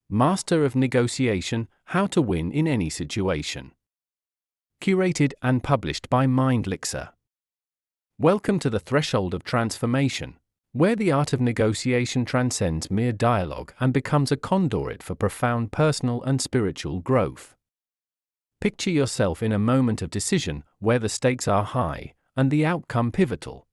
Master of Negotiation: How to Win in Any Situation. Curated and published by MindLixer. Welcome to the threshold of transformation, where the art of negotiation transcends mere dialogue and becomes a conduit for profound personal and spiritual growth. Picture yourself in a moment of decision where the stakes are high and the outcome pivotal.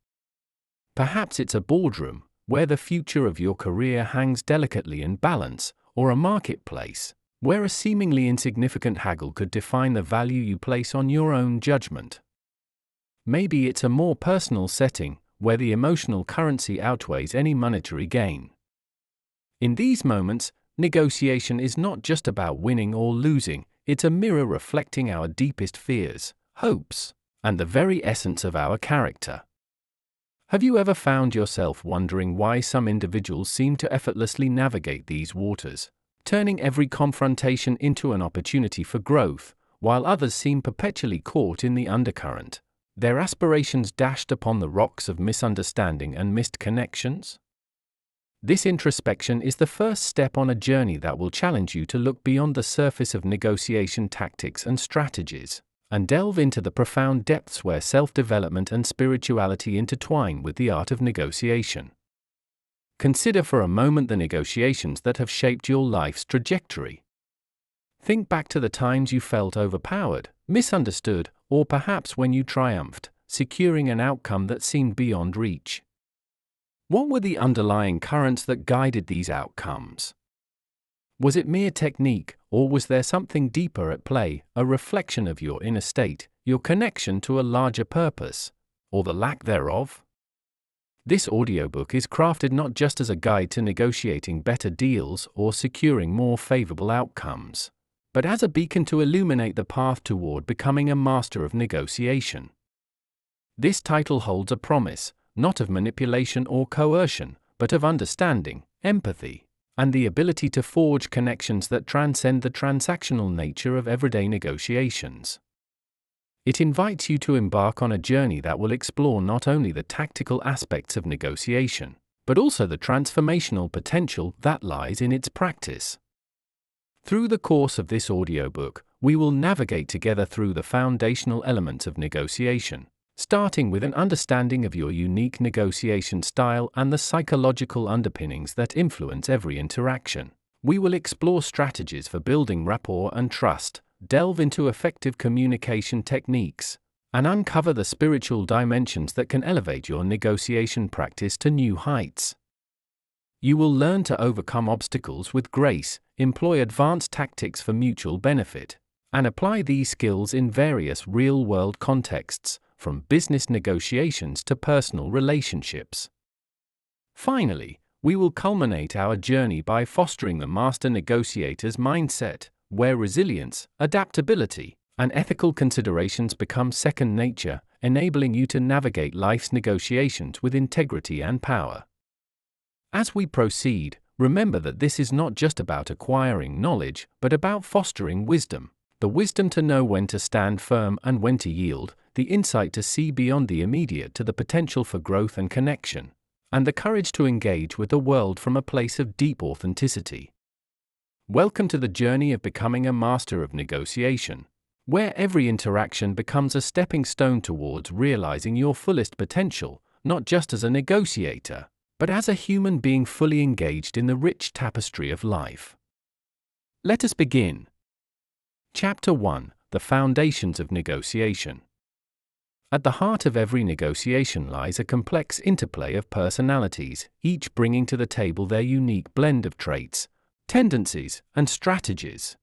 Perhaps it's a boardroom where the future of your career hangs delicately in balance, or a marketplace where a seemingly insignificant haggle could define the value you place on your own judgment. Maybe it's a more personal setting where the emotional currency outweighs any monetary gain. In these moments, negotiation is not just about winning or losing, it's a mirror reflecting our deepest fears, hopes, and the very essence of our character. Have you ever found yourself wondering why some individuals seem to effortlessly navigate these waters, turning every confrontation into an opportunity for growth, while others seem perpetually caught in the undercurrent, their aspirations dashed upon the rocks of misunderstanding and missed connections? This introspection is the first step on a journey that will challenge you to look beyond the surface of negotiation tactics and strategies, and delve into the profound depths where self-development and spirituality intertwine with the art of negotiation. Consider for a moment the negotiations that have shaped your life's trajectory. Think back to the times you felt overpowered, misunderstood, or perhaps when you triumphed, securing an outcome that seemed beyond reach. What were the underlying currents that guided these outcomes? Was it mere technique, or was there something deeper at play, a reflection of your inner state, your connection to a larger purpose, or the lack thereof? This audiobook is crafted not just as a guide to negotiating better deals or securing more favorable outcomes, but as a beacon to illuminate the path toward becoming a master of negotiation. This title holds a promise, not of manipulation or coercion, but of understanding, empathy, and the ability to forge connections that transcend the transactional nature of everyday negotiations. It invites you to embark on a journey that will explore not only the tactical aspects of negotiation, but also the transformational potential that lies in its practice. Through the course of this audiobook, we will navigate together through the foundational elements of negotiation, starting with an understanding of your unique negotiation style and the psychological underpinnings that influence every interaction. We will explore strategies for building rapport and trust, delve into effective communication techniques, and uncover the spiritual dimensions that can elevate your negotiation practice to new heights. You will learn to overcome obstacles with grace, employ advanced tactics for mutual benefit, and apply these skills in various real-world contexts, from business negotiations to personal relationships. Finally, we will culminate our journey by fostering the master negotiator's mindset, where resilience, adaptability, and ethical considerations become second nature, enabling you to navigate life's negotiations with integrity and power. As we proceed, remember that this is not just about acquiring knowledge, but about fostering wisdom. The wisdom to know when to stand firm and when to yield, the insight to see beyond the immediate to the potential for growth and connection, and the courage to engage with the world from a place of deep authenticity. Welcome to the journey of becoming a master of negotiation, where every interaction becomes a stepping stone towards realizing your fullest potential, not just as a negotiator, but as a human being fully engaged in the rich tapestry of life. Let us begin. Chapter 1: The Foundations of Negotiation. At the heart of every negotiation lies a complex interplay of personalities, each bringing to the table their unique blend of traits, tendencies, and strategies.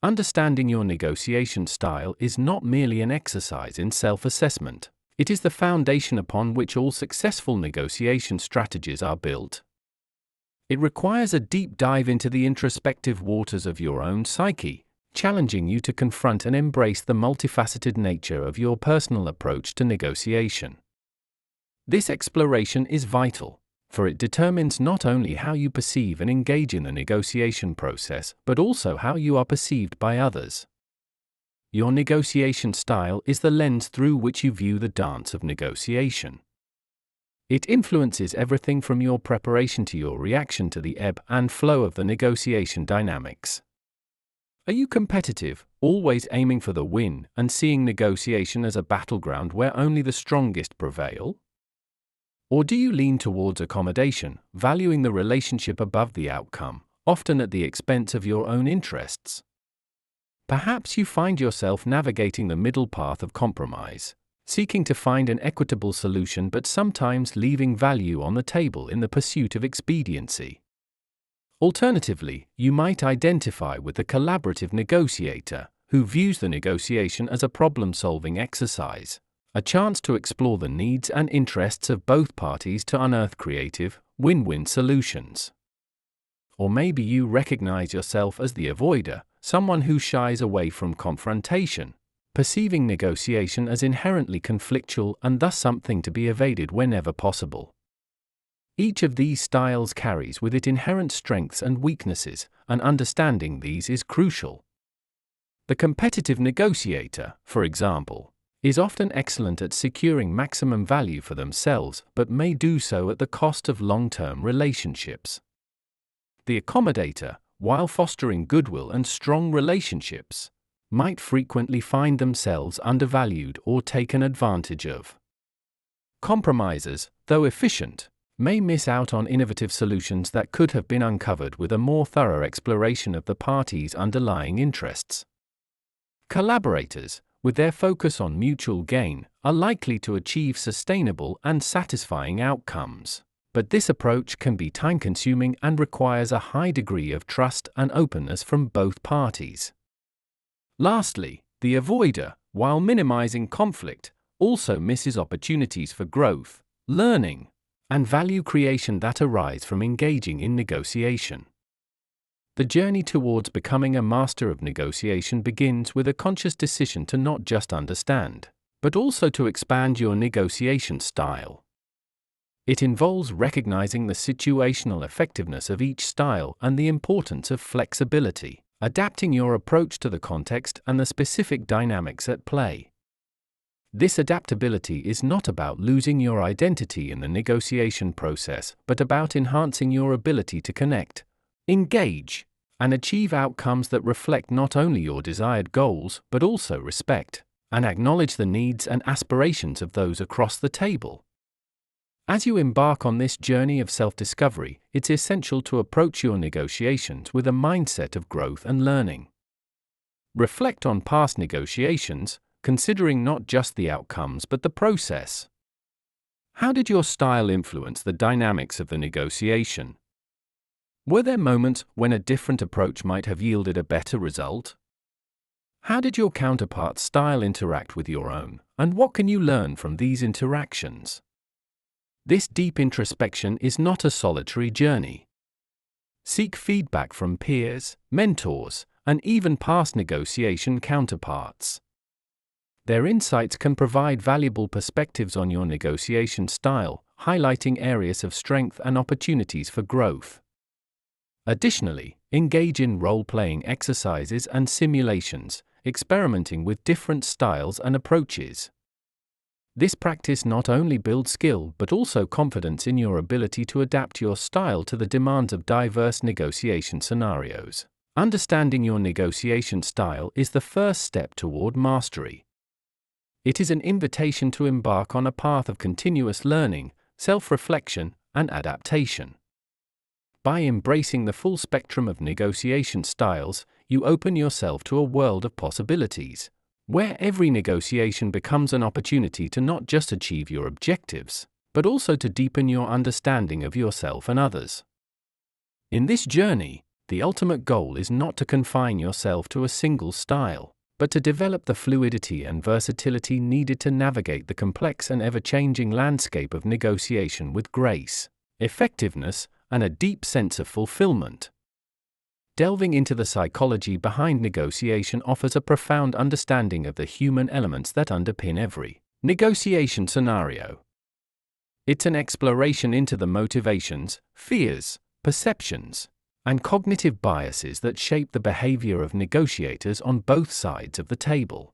Understanding your negotiation style is not merely an exercise in self-assessment. It is the foundation upon which all successful negotiation strategies are built. It requires a deep dive into the introspective waters of your own psyche, challenging you to confront and embrace the multifaceted nature of your personal approach to negotiation. This exploration is vital, for it determines not only how you perceive and engage in the negotiation process, but also how you are perceived by others. Your negotiation style is the lens through which you view the dance of negotiation. It influences everything from your preparation to your reaction to the ebb and flow of the negotiation dynamics. Are you competitive, always aiming for the win and seeing negotiation as a battleground where only the strongest prevail? Or do you lean towards accommodation, valuing the relationship above the outcome, often at the expense of your own interests? Perhaps you find yourself navigating the middle path of compromise, seeking to find an equitable solution but sometimes leaving value on the table in the pursuit of expediency. Alternatively, you might identify with the collaborative negotiator, who views the negotiation as a problem-solving exercise, a chance to explore the needs and interests of both parties to unearth creative, win-win solutions. Or maybe you recognize yourself as the avoider, someone who shies away from confrontation, perceiving negotiation as inherently conflictual and thus something to be evaded whenever possible. Each of these styles carries with it inherent strengths and weaknesses, and understanding these is crucial. The competitive negotiator, for example, is often excellent at securing maximum value for themselves but may do so at the cost of long-term relationships. The accommodator, while fostering goodwill and strong relationships, might frequently find themselves undervalued or taken advantage of. Compromisers, though efficient, may miss out on innovative solutions that could have been uncovered with a more thorough exploration of the parties' underlying interests. Collaborators, with their focus on mutual gain, are likely to achieve sustainable and satisfying outcomes, but this approach can be time-consuming and requires a high degree of trust and openness from both parties. Lastly, the avoider, while minimizing conflict, also misses opportunities for growth, learning, and value creation that arise from engaging in negotiation. The journey towards becoming a master of negotiation begins with a conscious decision to not just understand, but also to expand your negotiation style. It involves recognizing the situational effectiveness of each style and the importance of flexibility, adapting your approach to the context and the specific dynamics at play. This adaptability is not about losing your identity in the negotiation process, but about enhancing your ability to connect, engage, and achieve outcomes that reflect not only your desired goals, but also respect and acknowledge the needs and aspirations of those across the table. As you embark on this journey of self-discovery, it's essential to approach your negotiations with a mindset of growth and learning. Reflect on past negotiations, considering not just the outcomes but the process. How did your style influence the dynamics of the negotiation? Were there moments when a different approach might have yielded a better result? How did your counterpart's style interact with your own, and what can you learn from these interactions? This deep introspection is not a solitary journey. Seek feedback from peers, mentors, and even past negotiation counterparts. Their insights can provide valuable perspectives on your negotiation style, highlighting areas of strength and opportunities for growth. Additionally, engage in role-playing exercises and simulations, experimenting with different styles and approaches. This practice not only builds skill but also confidence in your ability to adapt your style to the demands of diverse negotiation scenarios. Understanding your negotiation style is the first step toward mastery. It is an invitation to embark on a path of continuous learning, self-reflection, and adaptation. By embracing the full spectrum of negotiation styles, you open yourself to a world of possibilities, where every negotiation becomes an opportunity to not just achieve your objectives, but also to deepen your understanding of yourself and others. In this journey, the ultimate goal is not to confine yourself to a single style, but to develop the fluidity and versatility needed to navigate the complex and ever-changing landscape of negotiation with grace, effectiveness, and a deep sense of fulfillment. Delving into the psychology behind negotiation offers a profound understanding of the human elements that underpin every negotiation scenario. It's an exploration into the motivations, fears, perceptions, and cognitive biases that shape the behavior of negotiators on both sides of the table.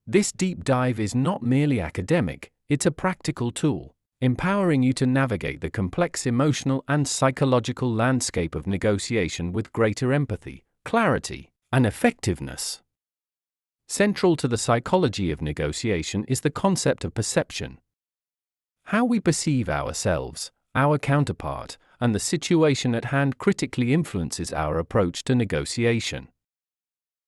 This deep dive is not merely academic, it's a practical tool, empowering you to navigate the complex emotional and psychological landscape of negotiation with greater empathy, clarity, and effectiveness. Central to the psychology of negotiation is the concept of perception. How we perceive ourselves, our counterpart, and the situation at hand critically influences our approach to negotiation.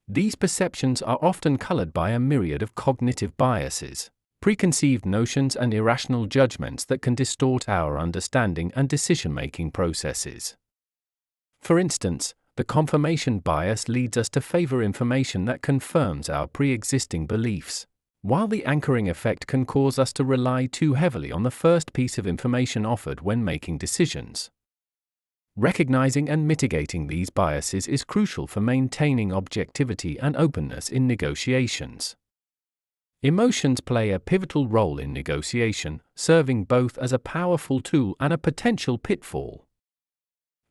These perceptions are often colored by a myriad of cognitive biases, preconceived notions, and irrational judgments that can distort our understanding and decision-making processes. For instance, the confirmation bias leads us to favor information that confirms our pre-existing beliefs, while the anchoring effect can cause us to rely too heavily on the first piece of information offered when making decisions. Recognizing and mitigating these biases is crucial for maintaining objectivity and openness in negotiations. Emotions play a pivotal role in negotiation, serving both as a powerful tool and a potential pitfall.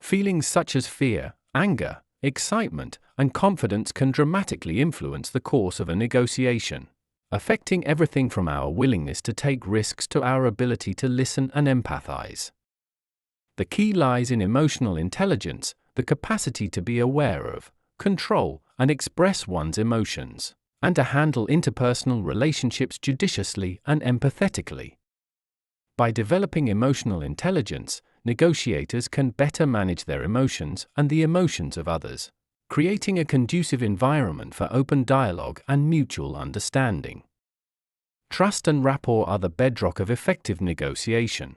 Feelings such as fear, anger, excitement, and confidence can dramatically influence the course of a negotiation, affecting everything from our willingness to take risks to our ability to listen and empathize. The key lies in emotional intelligence, the capacity to be aware of, control, and express one's emotions, and to handle interpersonal relationships judiciously and empathetically. By developing emotional intelligence, negotiators can better manage their emotions and the emotions of others, creating a conducive environment for open dialogue and mutual understanding. Trust and rapport are the bedrock of effective negotiation.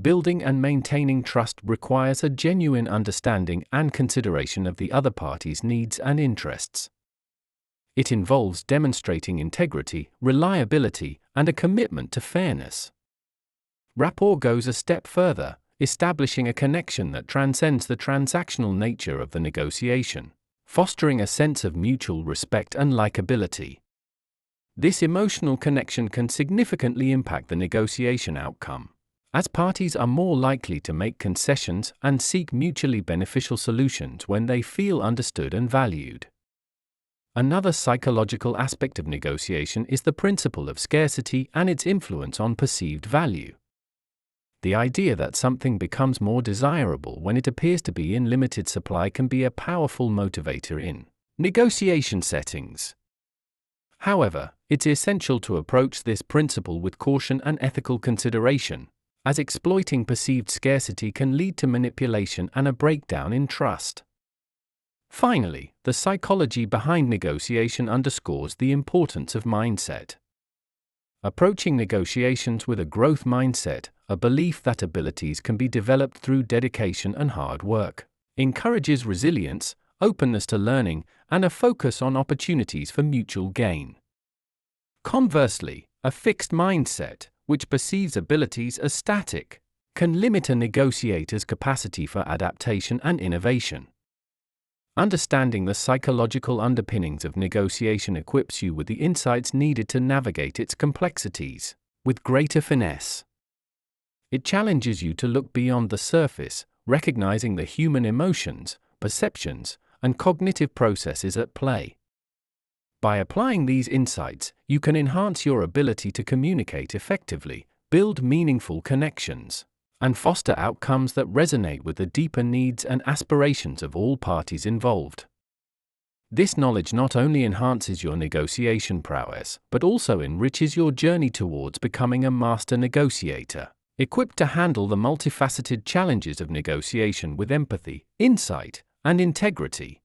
Building and maintaining trust requires a genuine understanding and consideration of the other party's needs and interests. It involves demonstrating integrity, reliability, and a commitment to fairness. Rapport goes a step further, establishing a connection that transcends the transactional nature of the negotiation, fostering a sense of mutual respect and likability. This emotional connection can significantly impact the negotiation outcome, as parties are more likely to make concessions and seek mutually beneficial solutions when they feel understood and valued. Another psychological aspect of negotiation is the principle of scarcity and its influence on perceived value. The idea that something becomes more desirable when it appears to be in limited supply can be a powerful motivator in negotiation settings. However, it's essential to approach this principle with caution and ethical consideration, as exploiting perceived scarcity can lead to manipulation and a breakdown in trust. Finally, the psychology behind negotiation underscores the importance of mindset. Approaching negotiations with a growth mindset, a belief that abilities can be developed through dedication and hard work, encourages resilience, openness to learning, and a focus on opportunities for mutual gain. Conversely, a fixed mindset, which perceives abilities as static, can limit a negotiator's capacity for adaptation and innovation. Understanding the psychological underpinnings of negotiation equips you with the insights needed to navigate its complexities with greater finesse. It challenges you to look beyond the surface, recognizing the human emotions, perceptions, and cognitive processes at play. By applying these insights, you can enhance your ability to communicate effectively, build meaningful connections, and foster outcomes that resonate with the deeper needs and aspirations of all parties involved. This knowledge not only enhances your negotiation prowess, but also enriches your journey towards becoming a master negotiator, equipped to handle the multifaceted challenges of negotiation with empathy, insight, and integrity.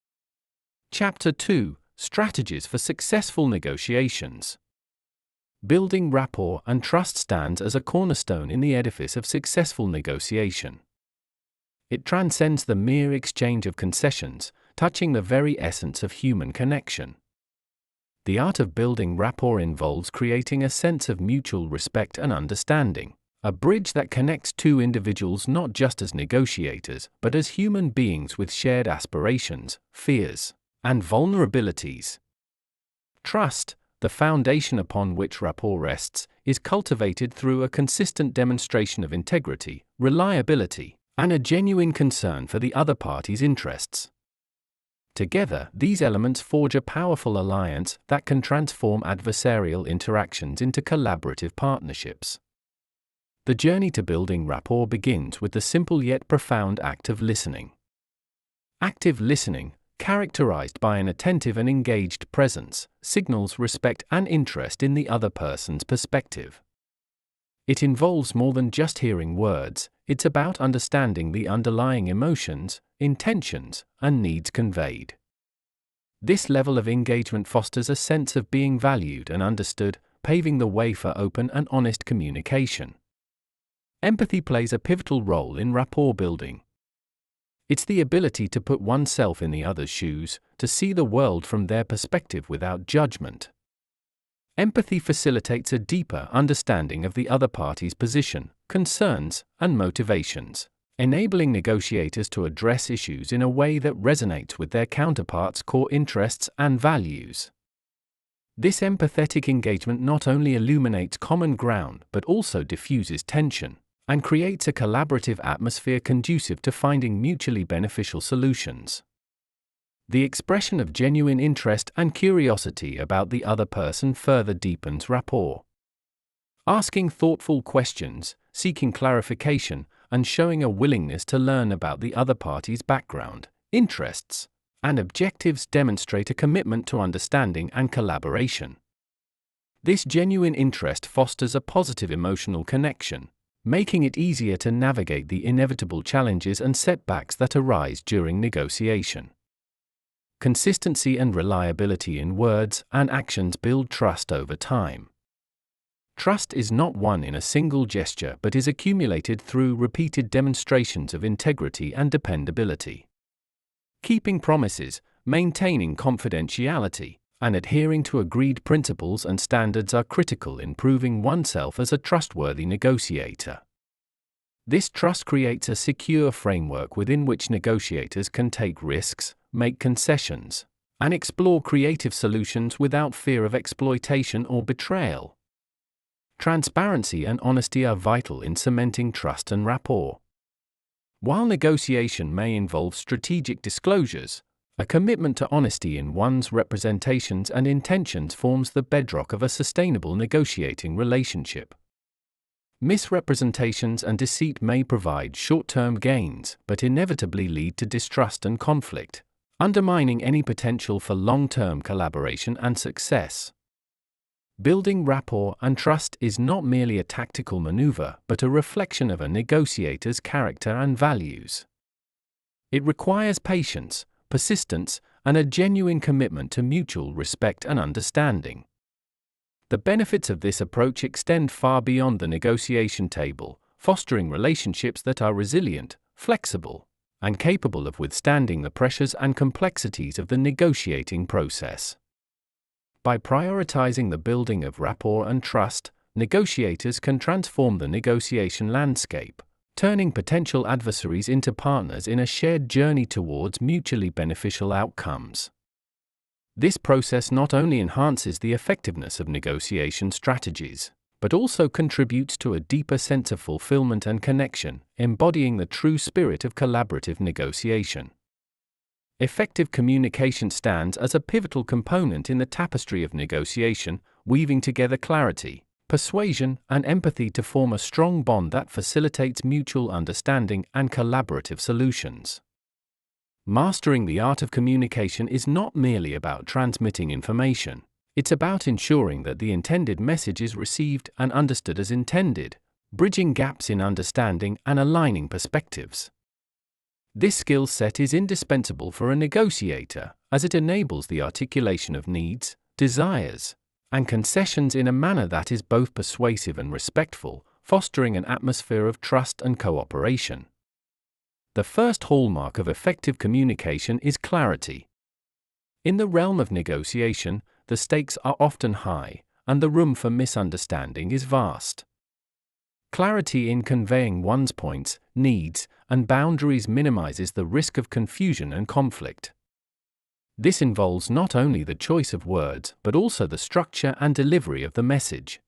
Chapter 2: Strategies for Successful Negotiations. Building rapport and trust stands as a cornerstone in the edifice of successful negotiation. It transcends the mere exchange of concessions, touching the very essence of human connection. The art of building rapport involves creating a sense of mutual respect and understanding, a bridge that connects two individuals not just as negotiators, but as human beings with shared aspirations, fears, and vulnerabilities. Trust, the foundation upon which rapport rests, is cultivated through a consistent demonstration of integrity, reliability, and a genuine concern for the other party's interests. Together, these elements forge a powerful alliance that can transform adversarial interactions into collaborative partnerships. The journey to building rapport begins with the simple yet profound act of listening. Active listening, characterized by an attentive and engaged presence, signals respect and interest in the other person's perspective. It involves more than just hearing words, it's about understanding the underlying emotions, intentions, and needs conveyed. This level of engagement fosters a sense of being valued and understood, paving the way for open and honest communication. Empathy plays a pivotal role in rapport building. It's the ability to put oneself in the other's shoes, to see the world from their perspective without judgment. Empathy facilitates a deeper understanding of the other party's position, concerns, and motivations, enabling negotiators to address issues in a way that resonates with their counterparts' core interests and values. This empathetic engagement not only illuminates common ground but also diffuses tension and creates a collaborative atmosphere conducive to finding mutually beneficial solutions. The expression of genuine interest and curiosity about the other person further deepens rapport. Asking thoughtful questions, seeking clarification, and showing a willingness to learn about the other party's background, interests, and objectives demonstrate a commitment to understanding and collaboration. This genuine interest fosters a positive emotional connection, making it easier to navigate the inevitable challenges and setbacks that arise during negotiation. Consistency and reliability in words and actions build trust over time. Trust is not won in a single gesture but is accumulated through repeated demonstrations of integrity and dependability. Keeping promises, maintaining confidentiality, and adhering to agreed principles and standards are critical in proving oneself as a trustworthy negotiator. This trust creates a secure framework within which negotiators can take risks, make concessions, and explore creative solutions without fear of exploitation or betrayal. Transparency and honesty are vital in cementing trust and rapport. While negotiation may involve strategic disclosures, a commitment to honesty in one's representations and intentions forms the bedrock of a sustainable negotiating relationship. Misrepresentations and deceit may provide short-term gains but inevitably lead to distrust and conflict, undermining any potential for long-term collaboration and success. Building rapport and trust is not merely a tactical maneuver but a reflection of a negotiator's character and values. It requires patience, persistence, and a genuine commitment to mutual respect and understanding. The benefits of this approach extend far beyond the negotiation table, fostering relationships that are resilient, flexible, and capable of withstanding the pressures and complexities of the negotiating process. By prioritizing the building of rapport and trust, negotiators can transform the negotiation landscape, turning potential adversaries into partners in a shared journey towards mutually beneficial outcomes. This process not only enhances the effectiveness of negotiation strategies, but also contributes to a deeper sense of fulfillment and connection, embodying the true spirit of collaborative negotiation. Effective communication stands as a pivotal component in the tapestry of negotiation, weaving together clarity, persuasion, and empathy to form a strong bond that facilitates mutual understanding and collaborative solutions. Mastering the art of communication is not merely about transmitting information, it's about ensuring that the intended message is received and understood as intended, bridging gaps in understanding and aligning perspectives. This skill set is indispensable for a negotiator, as it enables the articulation of needs, desires, and concessions in a manner that is both persuasive and respectful, fostering an atmosphere of trust and cooperation. The first hallmark of effective communication is clarity. In the realm of negotiation, the stakes are often high, and the room for misunderstanding is vast. Clarity in conveying one's points, needs, and boundaries minimizes the risk of confusion and conflict. This involves not only the choice of words but also the structure and delivery of the message.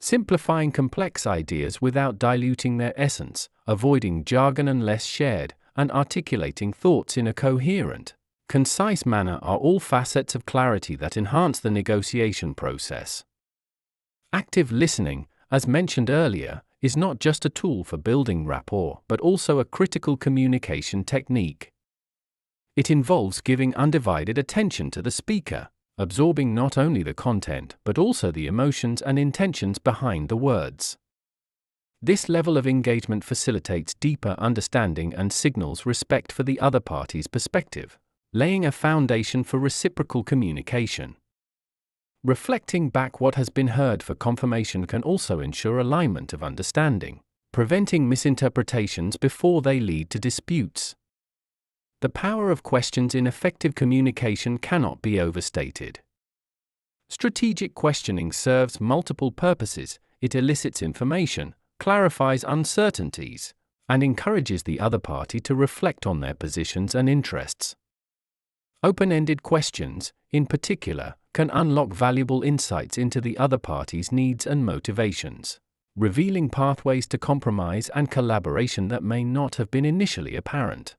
Simplifying complex ideas without diluting their essence, avoiding jargon unless shared, and articulating thoughts in a coherent, concise manner are all facets of clarity that enhance the negotiation process. Active listening, as mentioned earlier, is not just a tool for building rapport but also a critical communication technique. It involves giving undivided attention to the speaker, absorbing not only the content but also the emotions and intentions behind the words. This level of engagement facilitates deeper understanding and signals respect for the other party's perspective, laying a foundation for reciprocal communication. Reflecting back what has been heard for confirmation can also ensure alignment of understanding, preventing misinterpretations before they lead to disputes. The power of questions in effective communication cannot be overstated. Strategic questioning serves multiple purposes. It elicits information, clarifies uncertainties, and encourages the other party to reflect on their positions and interests. Open-ended questions, in particular, can unlock valuable insights into the other party's needs and motivations, revealing pathways to compromise and collaboration that may not have been initially apparent.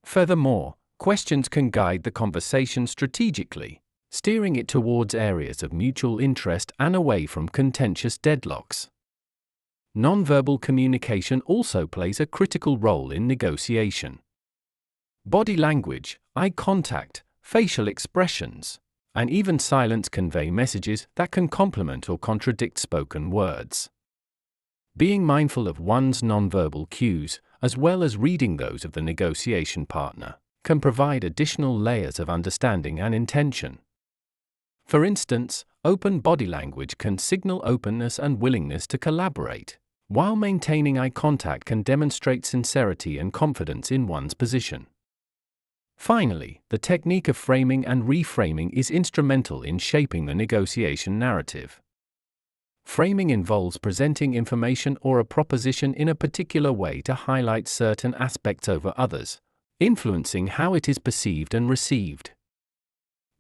Furthermore, questions can guide the conversation strategically, steering it towards areas of mutual interest and away from contentious deadlocks. Nonverbal communication also plays a critical role in negotiation. Body language, eye contact, facial expressions, and even silence convey messages that can complement or contradict spoken words. Being mindful of one's nonverbal cues, as well as reading those of the negotiation partner, can provide additional layers of understanding and intention. For instance, open body language can signal openness and willingness to collaborate, while maintaining eye contact can demonstrate sincerity and confidence in one's position. Finally, the technique of framing and reframing is instrumental in shaping the negotiation narrative. Framing involves presenting information or a proposition in a particular way to highlight certain aspects over others, influencing how it is perceived and received.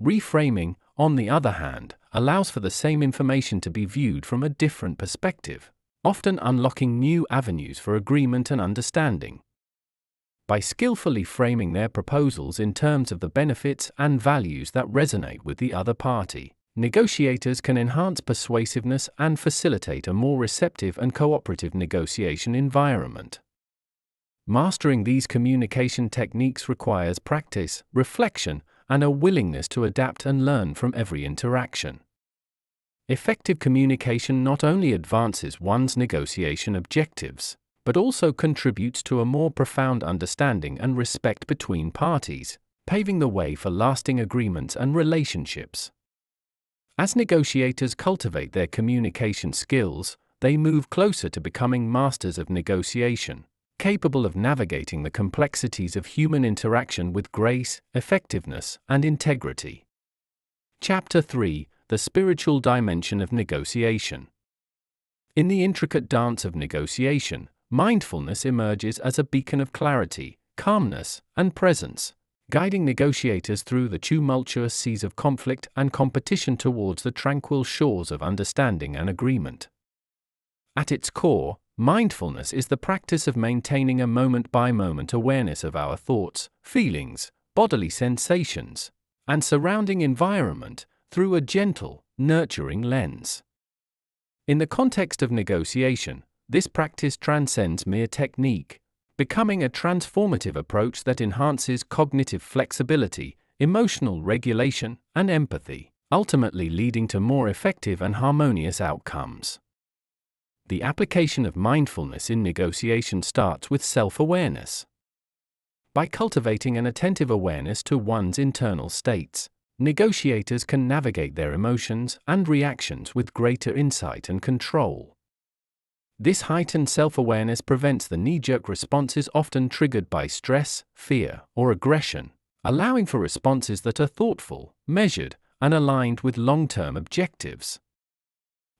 Reframing, on the other hand, allows for the same information to be viewed from a different perspective, often unlocking new avenues for agreement and understanding. By skillfully framing their proposals in terms of the benefits and values that resonate with the other party, negotiators can enhance persuasiveness and facilitate a more receptive and cooperative negotiation environment. Mastering these communication techniques requires practice, reflection, and a willingness to adapt and learn from every interaction. Effective communication not only advances one's negotiation objectives, but also contributes to a more profound understanding and respect between parties, paving the way for lasting agreements and relationships. As negotiators cultivate their communication skills, they move closer to becoming masters of negotiation, capable of navigating the complexities of human interaction with grace, effectiveness, and integrity. Chapter 3: The Spiritual Dimension of Negotiation. In the intricate dance of negotiation, mindfulness emerges as a beacon of clarity, calmness, and presence, guiding negotiators through the tumultuous seas of conflict and competition towards the tranquil shores of understanding and agreement. At its core, mindfulness is the practice of maintaining a moment-by-moment awareness of our thoughts, feelings, bodily sensations, and surrounding environment through a gentle, nurturing lens. In the context of negotiation, this practice transcends mere technique, becoming a transformative approach that enhances cognitive flexibility, emotional regulation, and empathy, ultimately leading to more effective and harmonious outcomes. The application of mindfulness in negotiation starts with self-awareness. By cultivating an attentive awareness to one's internal states, negotiators can navigate their emotions and reactions with greater insight and control. This heightened self-awareness prevents the knee-jerk responses often triggered by stress, fear, or aggression, allowing for responses that are thoughtful, measured, and aligned with long-term objectives.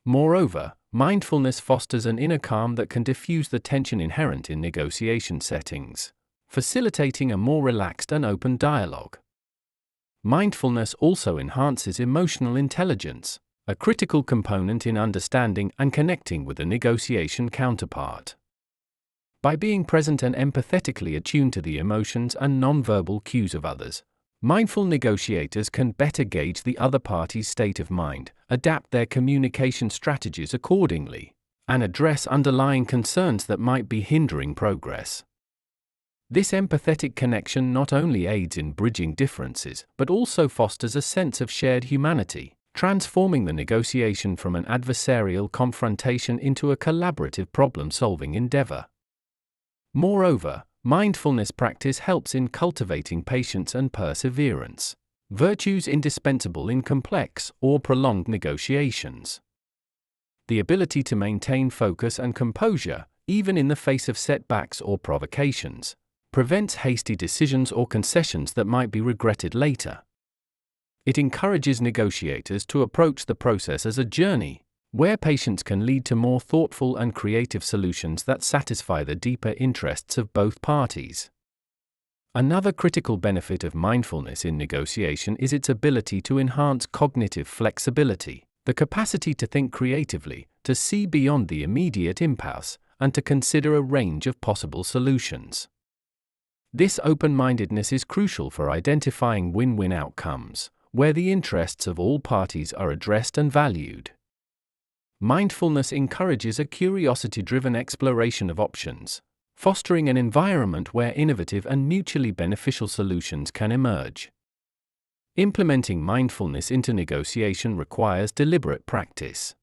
Moreover, mindfulness fosters an inner calm that can diffuse the tension inherent in negotiation settings, facilitating a more relaxed and open dialogue. Mindfulness also enhances emotional intelligence, a critical component in understanding and connecting with a negotiation counterpart. By being present and empathetically attuned to the emotions and nonverbal cues of others, mindful negotiators can better gauge the other party's state of mind, adapt their communication strategies accordingly, and address underlying concerns that might be hindering progress. This empathetic connection not only aids in bridging differences but also fosters a sense of shared humanity, transforming the negotiation from an adversarial confrontation into a collaborative problem-solving endeavor. Moreover, mindfulness practice helps in cultivating patience and perseverance, virtues indispensable in complex or prolonged negotiations. The ability to maintain focus and composure, even in the face of setbacks or provocations, prevents hasty decisions or concessions that might be regretted later. It encourages negotiators to approach the process as a journey, where patience can lead to more thoughtful and creative solutions that satisfy the deeper interests of both parties. Another critical benefit of mindfulness in negotiation is its ability to enhance cognitive flexibility, the capacity to think creatively, to see beyond the immediate impasse, and to consider a range of possible solutions. This open-mindedness is crucial for identifying win-win outcomes, where the interests of all parties are addressed and valued. Mindfulness encourages a curiosity-driven exploration of options, fostering an environment where innovative and mutually beneficial solutions can emerge. Implementing mindfulness into negotiation requires deliberate practice.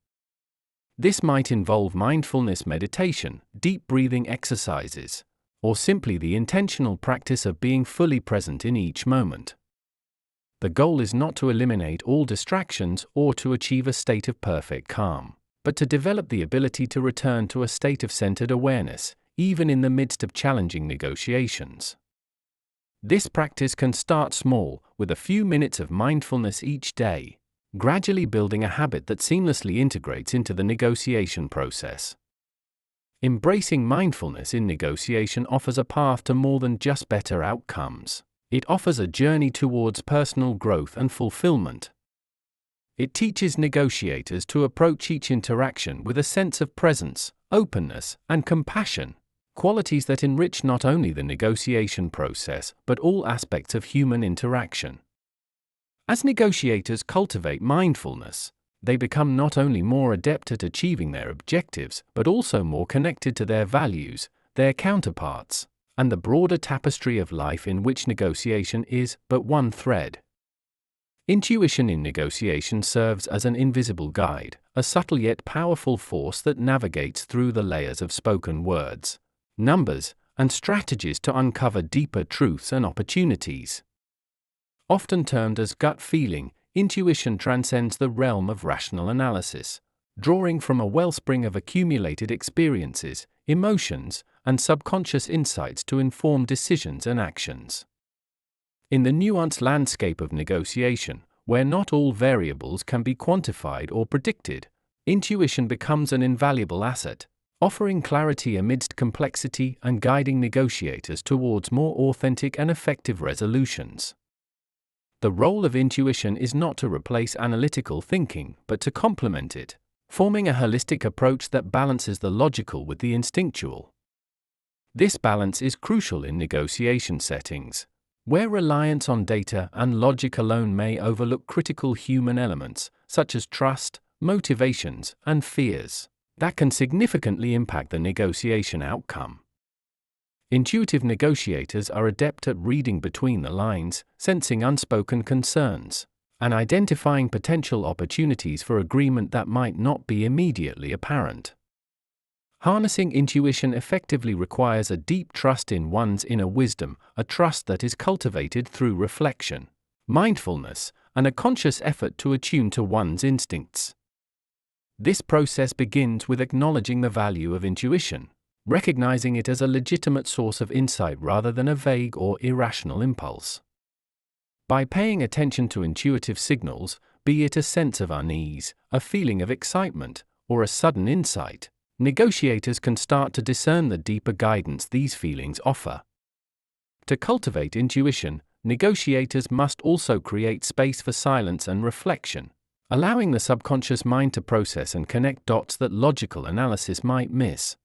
This might involve mindfulness meditation, deep breathing exercises, or simply the intentional practice of being fully present in each moment. The goal is not to eliminate all distractions or to achieve a state of perfect calm, but to develop the ability to return to a state of centered awareness, even in the midst of challenging negotiations. This practice can start small, with a few minutes of mindfulness each day, gradually building a habit that seamlessly integrates into the negotiation process. Embracing mindfulness in negotiation offers a path to more than just better outcomes. It offers a journey towards personal growth and fulfillment. It teaches negotiators to approach each interaction with a sense of presence, openness, and compassion, qualities that enrich not only the negotiation process but all aspects of human interaction. As negotiators cultivate mindfulness, they become not only more adept at achieving their objectives but also more connected to their values, their counterparts, and the broader tapestry of life in which negotiation is but one thread. Intuition in negotiation serves as an invisible guide, a subtle yet powerful force that navigates through the layers of spoken words, numbers, and strategies to uncover deeper truths and opportunities. Often termed as gut feeling, intuition transcends the realm of rational analysis, drawing from a wellspring of accumulated experiences, emotions, and subconscious insights to inform decisions and actions. In the nuanced landscape of negotiation, where not all variables can be quantified or predicted, intuition becomes an invaluable asset, offering clarity amidst complexity and guiding negotiators towards more authentic and effective resolutions. The role of intuition is not to replace analytical thinking, but to complement it, forming a holistic approach that balances the logical with the instinctual. This balance is crucial in negotiation settings, where reliance on data and logic alone may overlook critical human elements, such as trust, motivations, and fears, that can significantly impact the negotiation outcome. Intuitive negotiators are adept at reading between the lines, sensing unspoken concerns, and identifying potential opportunities for agreement that might not be immediately apparent. Harnessing intuition effectively requires a deep trust in one's inner wisdom, a trust that is cultivated through reflection, mindfulness, and a conscious effort to attune to one's instincts. This process begins with acknowledging the value of intuition, recognizing it as a legitimate source of insight rather than a vague or irrational impulse. By paying attention to intuitive signals, be it a sense of unease, a feeling of excitement, or a sudden insight, negotiators can start to discern the deeper guidance these feelings offer. To cultivate intuition, negotiators must also create space for silence and reflection, allowing the subconscious mind to process and connect dots that logical analysis might miss.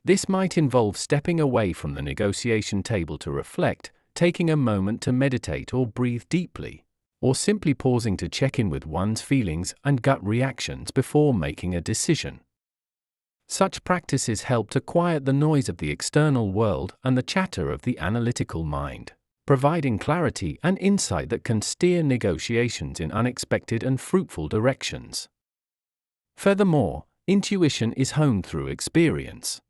This might involve stepping away from the negotiation table to reflect, taking a moment to meditate or breathe deeply, or simply pausing to check in with one's feelings and gut reactions before making a decision. Such practices help to quiet the noise of the external world and the chatter of the analytical mind, providing clarity and insight that can steer negotiations in unexpected and fruitful directions. Furthermore, intuition is honed through experience.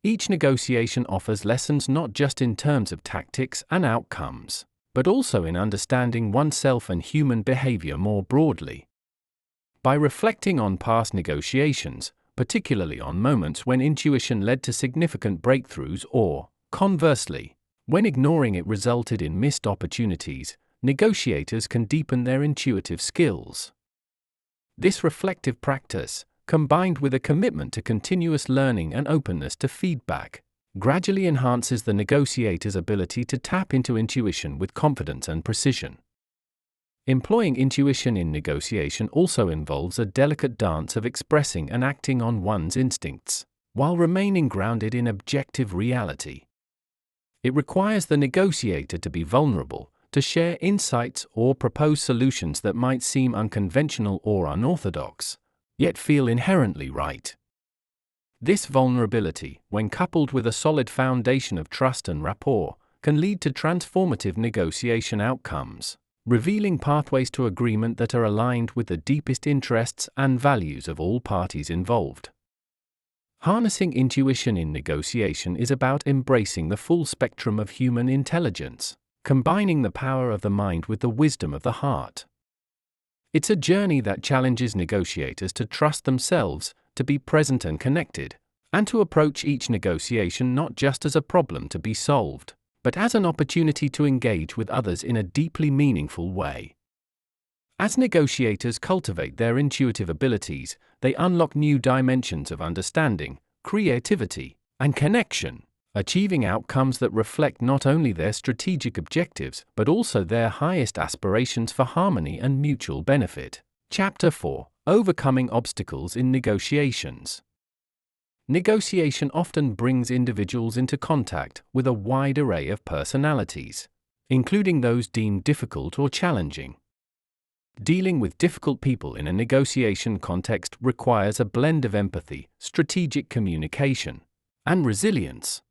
Each negotiation offers lessons not just in terms of tactics and outcomes, but also in understanding oneself and human behavior more broadly. By reflecting on past negotiations, particularly on moments when intuition led to significant breakthroughs or, conversely, when ignoring it resulted in missed opportunities, negotiators can deepen their intuitive skills. This reflective practice, combined with a commitment to continuous learning and openness to feedback, gradually enhances the negotiator's ability to tap into intuition with confidence and precision. Employing intuition in negotiation also involves a delicate dance of expressing and acting on one's instincts, while remaining grounded in objective reality. It requires the negotiator to be vulnerable, to share insights or propose solutions that might seem unconventional or unorthodox, yet feel inherently right. This vulnerability, when coupled with a solid foundation of trust and rapport, can lead to transformative negotiation outcomes, revealing pathways to agreement that are aligned with the deepest interests and values of all parties involved. Harnessing intuition in negotiation is about embracing the full spectrum of human intelligence, combining the power of the mind with the wisdom of the heart. It's a journey that challenges negotiators to trust themselves, to be present and connected, and to approach each negotiation not just as a problem to be solved, but as an opportunity to engage with others in a deeply meaningful way. As negotiators cultivate their intuitive abilities, they unlock new dimensions of understanding, creativity, and connection, achieving outcomes that reflect not only their strategic objectives but also their highest aspirations for harmony and mutual benefit. Chapter 4: Overcoming Obstacles in Negotiations. Negotiation often brings individuals into contact with a wide array of personalities, including those deemed difficult or challenging. Dealing with difficult people in a negotiation context requires a blend of empathy, strategic communication, and resilience.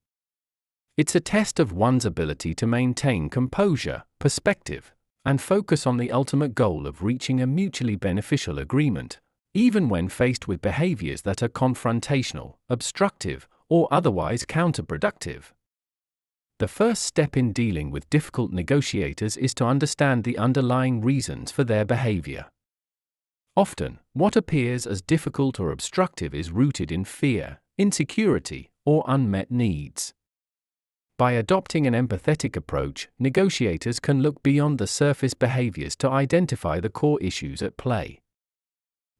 It's a test of one's ability to maintain composure, perspective, and focus on the ultimate goal of reaching a mutually beneficial agreement, even when faced with behaviors that are confrontational, obstructive, or otherwise counterproductive. The first step in dealing with difficult negotiators is to understand the underlying reasons for their behavior. Often, what appears as difficult or obstructive is rooted in fear, insecurity, or unmet needs. By adopting an empathetic approach, negotiators can look beyond the surface behaviors to identify the core issues at play.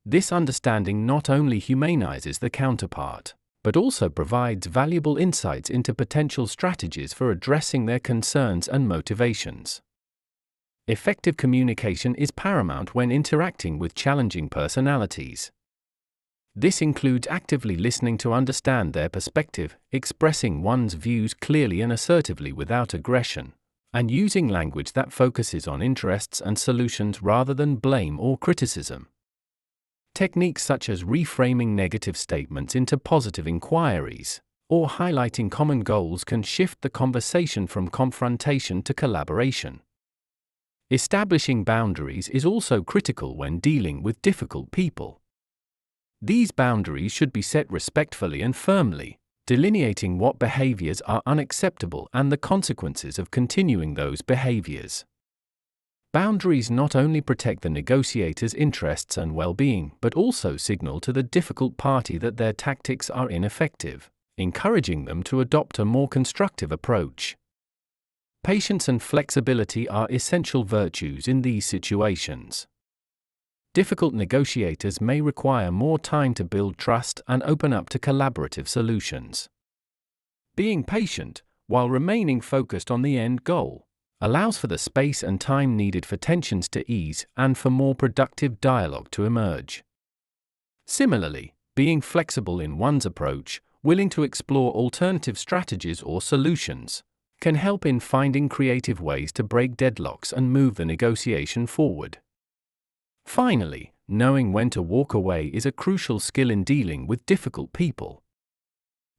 This understanding not only humanizes the counterpart, but also provides valuable insights into potential strategies for addressing their concerns and motivations. Effective communication is paramount when interacting with challenging personalities. This includes actively listening to understand their perspective, expressing one's views clearly and assertively without aggression, and using language that focuses on interests and solutions rather than blame or criticism. Techniques such as reframing negative statements into positive inquiries, or highlighting common goals can shift the conversation from confrontation to collaboration. Establishing boundaries is also critical when dealing with difficult people. These boundaries should be set respectfully and firmly, delineating what behaviors are unacceptable and the consequences of continuing those behaviors. Boundaries not only protect the negotiator's interests and well-being, but also signal to the difficult party that their tactics are ineffective, encouraging them to adopt a more constructive approach. Patience and flexibility are essential virtues in these situations. Difficult negotiators may require more time to build trust and open up to collaborative solutions. Being patient, while remaining focused on the end goal, allows for the space and time needed for tensions to ease and for more productive dialogue to emerge. Similarly, being flexible in one's approach, willing to explore alternative strategies or solutions, can help in finding creative ways to break deadlocks and move the negotiation forward. Finally, knowing when to walk away is a crucial skill in dealing with difficult people.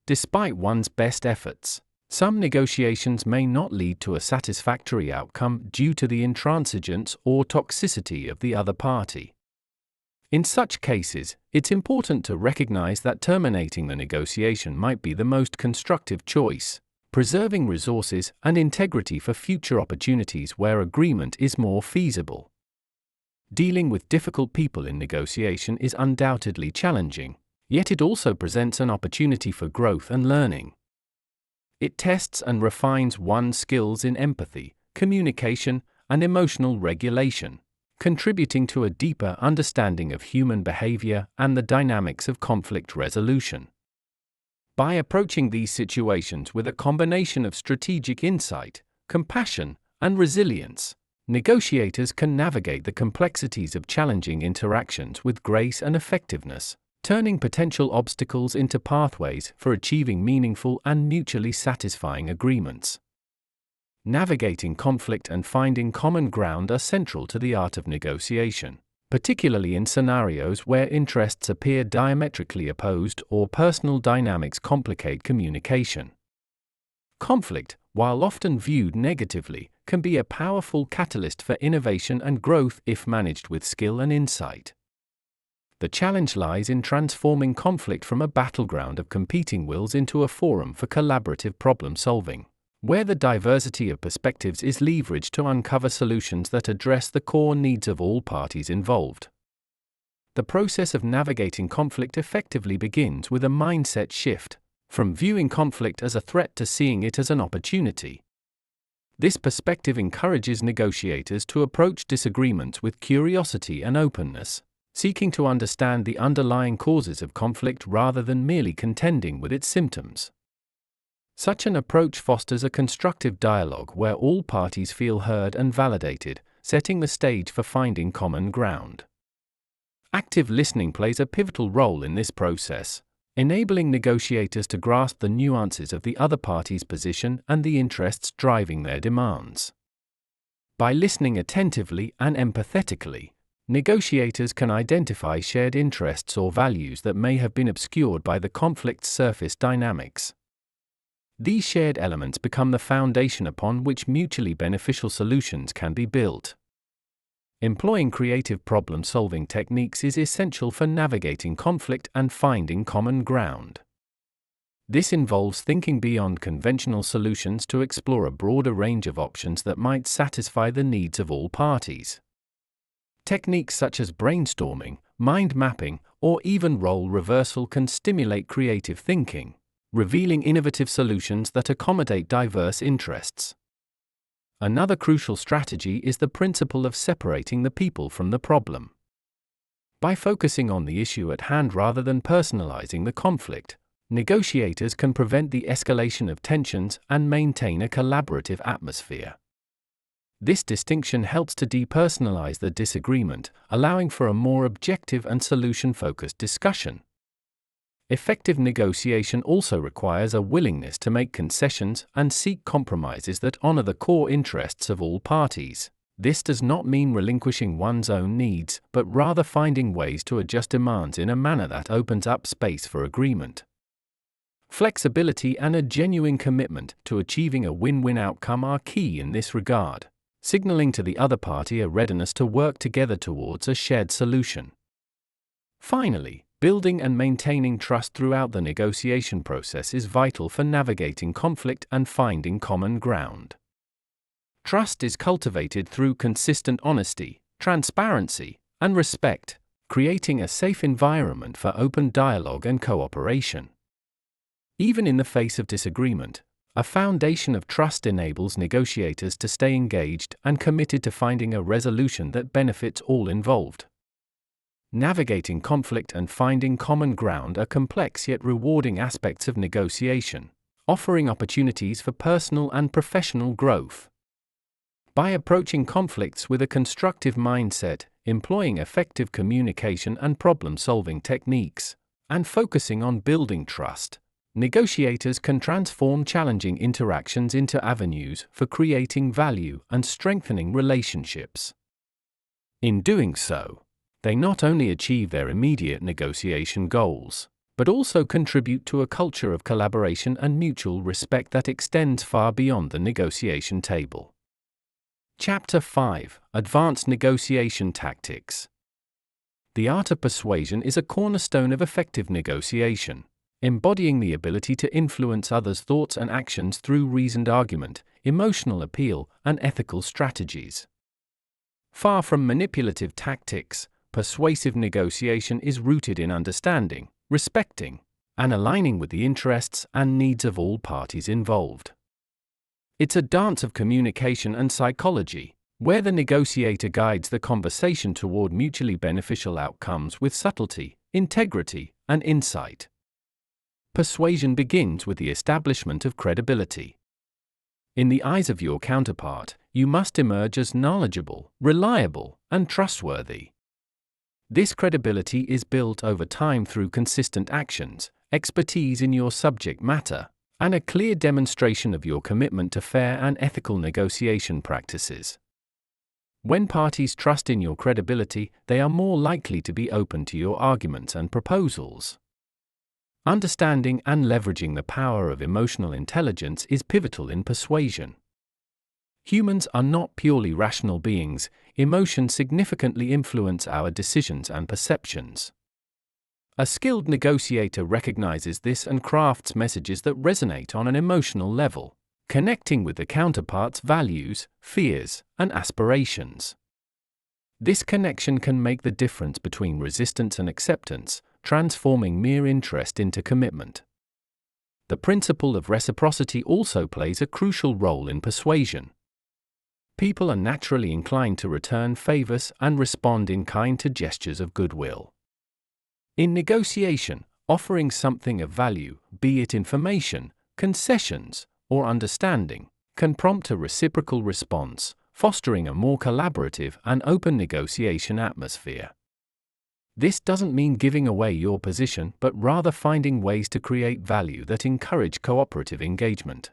Despite one's best efforts, some negotiations may not lead to a satisfactory outcome due to the intransigence or toxicity of the other party. In such cases, it's important to recognize that terminating the negotiation might be the most constructive choice, preserving resources and integrity for future opportunities where agreement is more feasible. Dealing with difficult people in negotiation is undoubtedly challenging, yet it also presents an opportunity for growth and learning. It tests and refines one's skills in empathy, communication, and emotional regulation, contributing to a deeper understanding of human behavior and the dynamics of conflict resolution. By approaching these situations with a combination of strategic insight, compassion, and resilience, negotiators can navigate the complexities of challenging interactions with grace and effectiveness, turning potential obstacles into pathways for achieving meaningful and mutually satisfying agreements. Navigating conflict and finding common ground are central to the art of negotiation, particularly in scenarios where interests appear diametrically opposed or personal dynamics complicate communication. Conflict, while often viewed negatively, can be a powerful catalyst for innovation and growth if managed with skill and insight. The challenge lies in transforming conflict from a battleground of competing wills into a forum for collaborative problem solving, where the diversity of perspectives is leveraged to uncover solutions that address the core needs of all parties involved. The process of navigating conflict effectively begins with a mindset shift, from viewing conflict as a threat to seeing it as an opportunity. This perspective encourages negotiators to approach disagreements with curiosity and openness, seeking to understand the underlying causes of conflict rather than merely contending with its symptoms. Such an approach fosters a constructive dialogue where all parties feel heard and validated, setting the stage for finding common ground. Active listening plays a pivotal role in this process, enabling negotiators to grasp the nuances of the other party's position and the interests driving their demands. By listening attentively and empathetically, negotiators can identify shared interests or values that may have been obscured by the conflict's surface dynamics. These shared elements become the foundation upon which mutually beneficial solutions can be built. Employing creative problem-solving techniques is essential for navigating conflict and finding common ground. This involves thinking beyond conventional solutions to explore a broader range of options that might satisfy the needs of all parties. Techniques such as brainstorming, mind mapping, or even role reversal can stimulate creative thinking, revealing innovative solutions that accommodate diverse interests. Another crucial strategy is the principle of separating the people from the problem. By focusing on the issue at hand rather than personalizing the conflict, negotiators can prevent the escalation of tensions and maintain a collaborative atmosphere. This distinction helps to depersonalize the disagreement, allowing for a more objective and solution-focused discussion. Effective negotiation also requires a willingness to make concessions and seek compromises that honor the core interests of all parties. This does not mean relinquishing one's own needs, but rather finding ways to adjust demands in a manner that opens up space for agreement. Flexibility and a genuine commitment to achieving a win-win outcome are key in this regard, signaling to the other party a readiness to work together towards a shared solution. Finally, building and maintaining trust throughout the negotiation process is vital for navigating conflict and finding common ground. Trust is cultivated through consistent honesty, transparency, and respect, creating a safe environment for open dialogue and cooperation. Even in the face of disagreement, a foundation of trust enables negotiators to stay engaged and committed to finding a resolution that benefits all involved. Navigating conflict and finding common ground are complex yet rewarding aspects of negotiation, offering opportunities for personal and professional growth. By approaching conflicts with a constructive mindset, employing effective communication and problem-solving techniques, and focusing on building trust, negotiators can transform challenging interactions into avenues for creating value and strengthening relationships. In doing so, They not only achieve their immediate negotiation goals, but also contribute to a culture of collaboration and mutual respect that extends far beyond the negotiation table. Chapter 5: Advanced Negotiation Tactics. The art of persuasion is a cornerstone of effective negotiation, embodying the ability to influence others' thoughts and actions through reasoned argument, emotional appeal, and ethical strategies. Far from manipulative tactics, persuasive negotiation is rooted in understanding, respecting, and aligning with the interests and needs of all parties involved. It's a dance of communication and psychology, where the negotiator guides the conversation toward mutually beneficial outcomes with subtlety, integrity, and insight. Persuasion begins with the establishment of credibility. In the eyes of your counterpart, you must emerge as knowledgeable, reliable, and trustworthy. This credibility is built over time through consistent actions, expertise in your subject matter, and a clear demonstration of your commitment to fair and ethical negotiation practices. When parties trust in your credibility, they are more likely to be open to your arguments and proposals. Understanding and leveraging the power of emotional intelligence is pivotal in persuasion. Humans are not purely rational beings. Emotions significantly influence our decisions and perceptions. A skilled negotiator recognizes this and crafts messages that resonate on an emotional level, connecting with the counterpart's values, fears, and aspirations. This connection can make the difference between resistance and acceptance, transforming mere interest into commitment. The principle of reciprocity also plays a crucial role in persuasion. People are naturally inclined to return favors and respond in kind to gestures of goodwill. In negotiation, offering something of value, be it information, concessions, or understanding, can prompt a reciprocal response, fostering a more collaborative and open negotiation atmosphere. This doesn't mean giving away your position, but rather finding ways to create value that encourage cooperative engagement.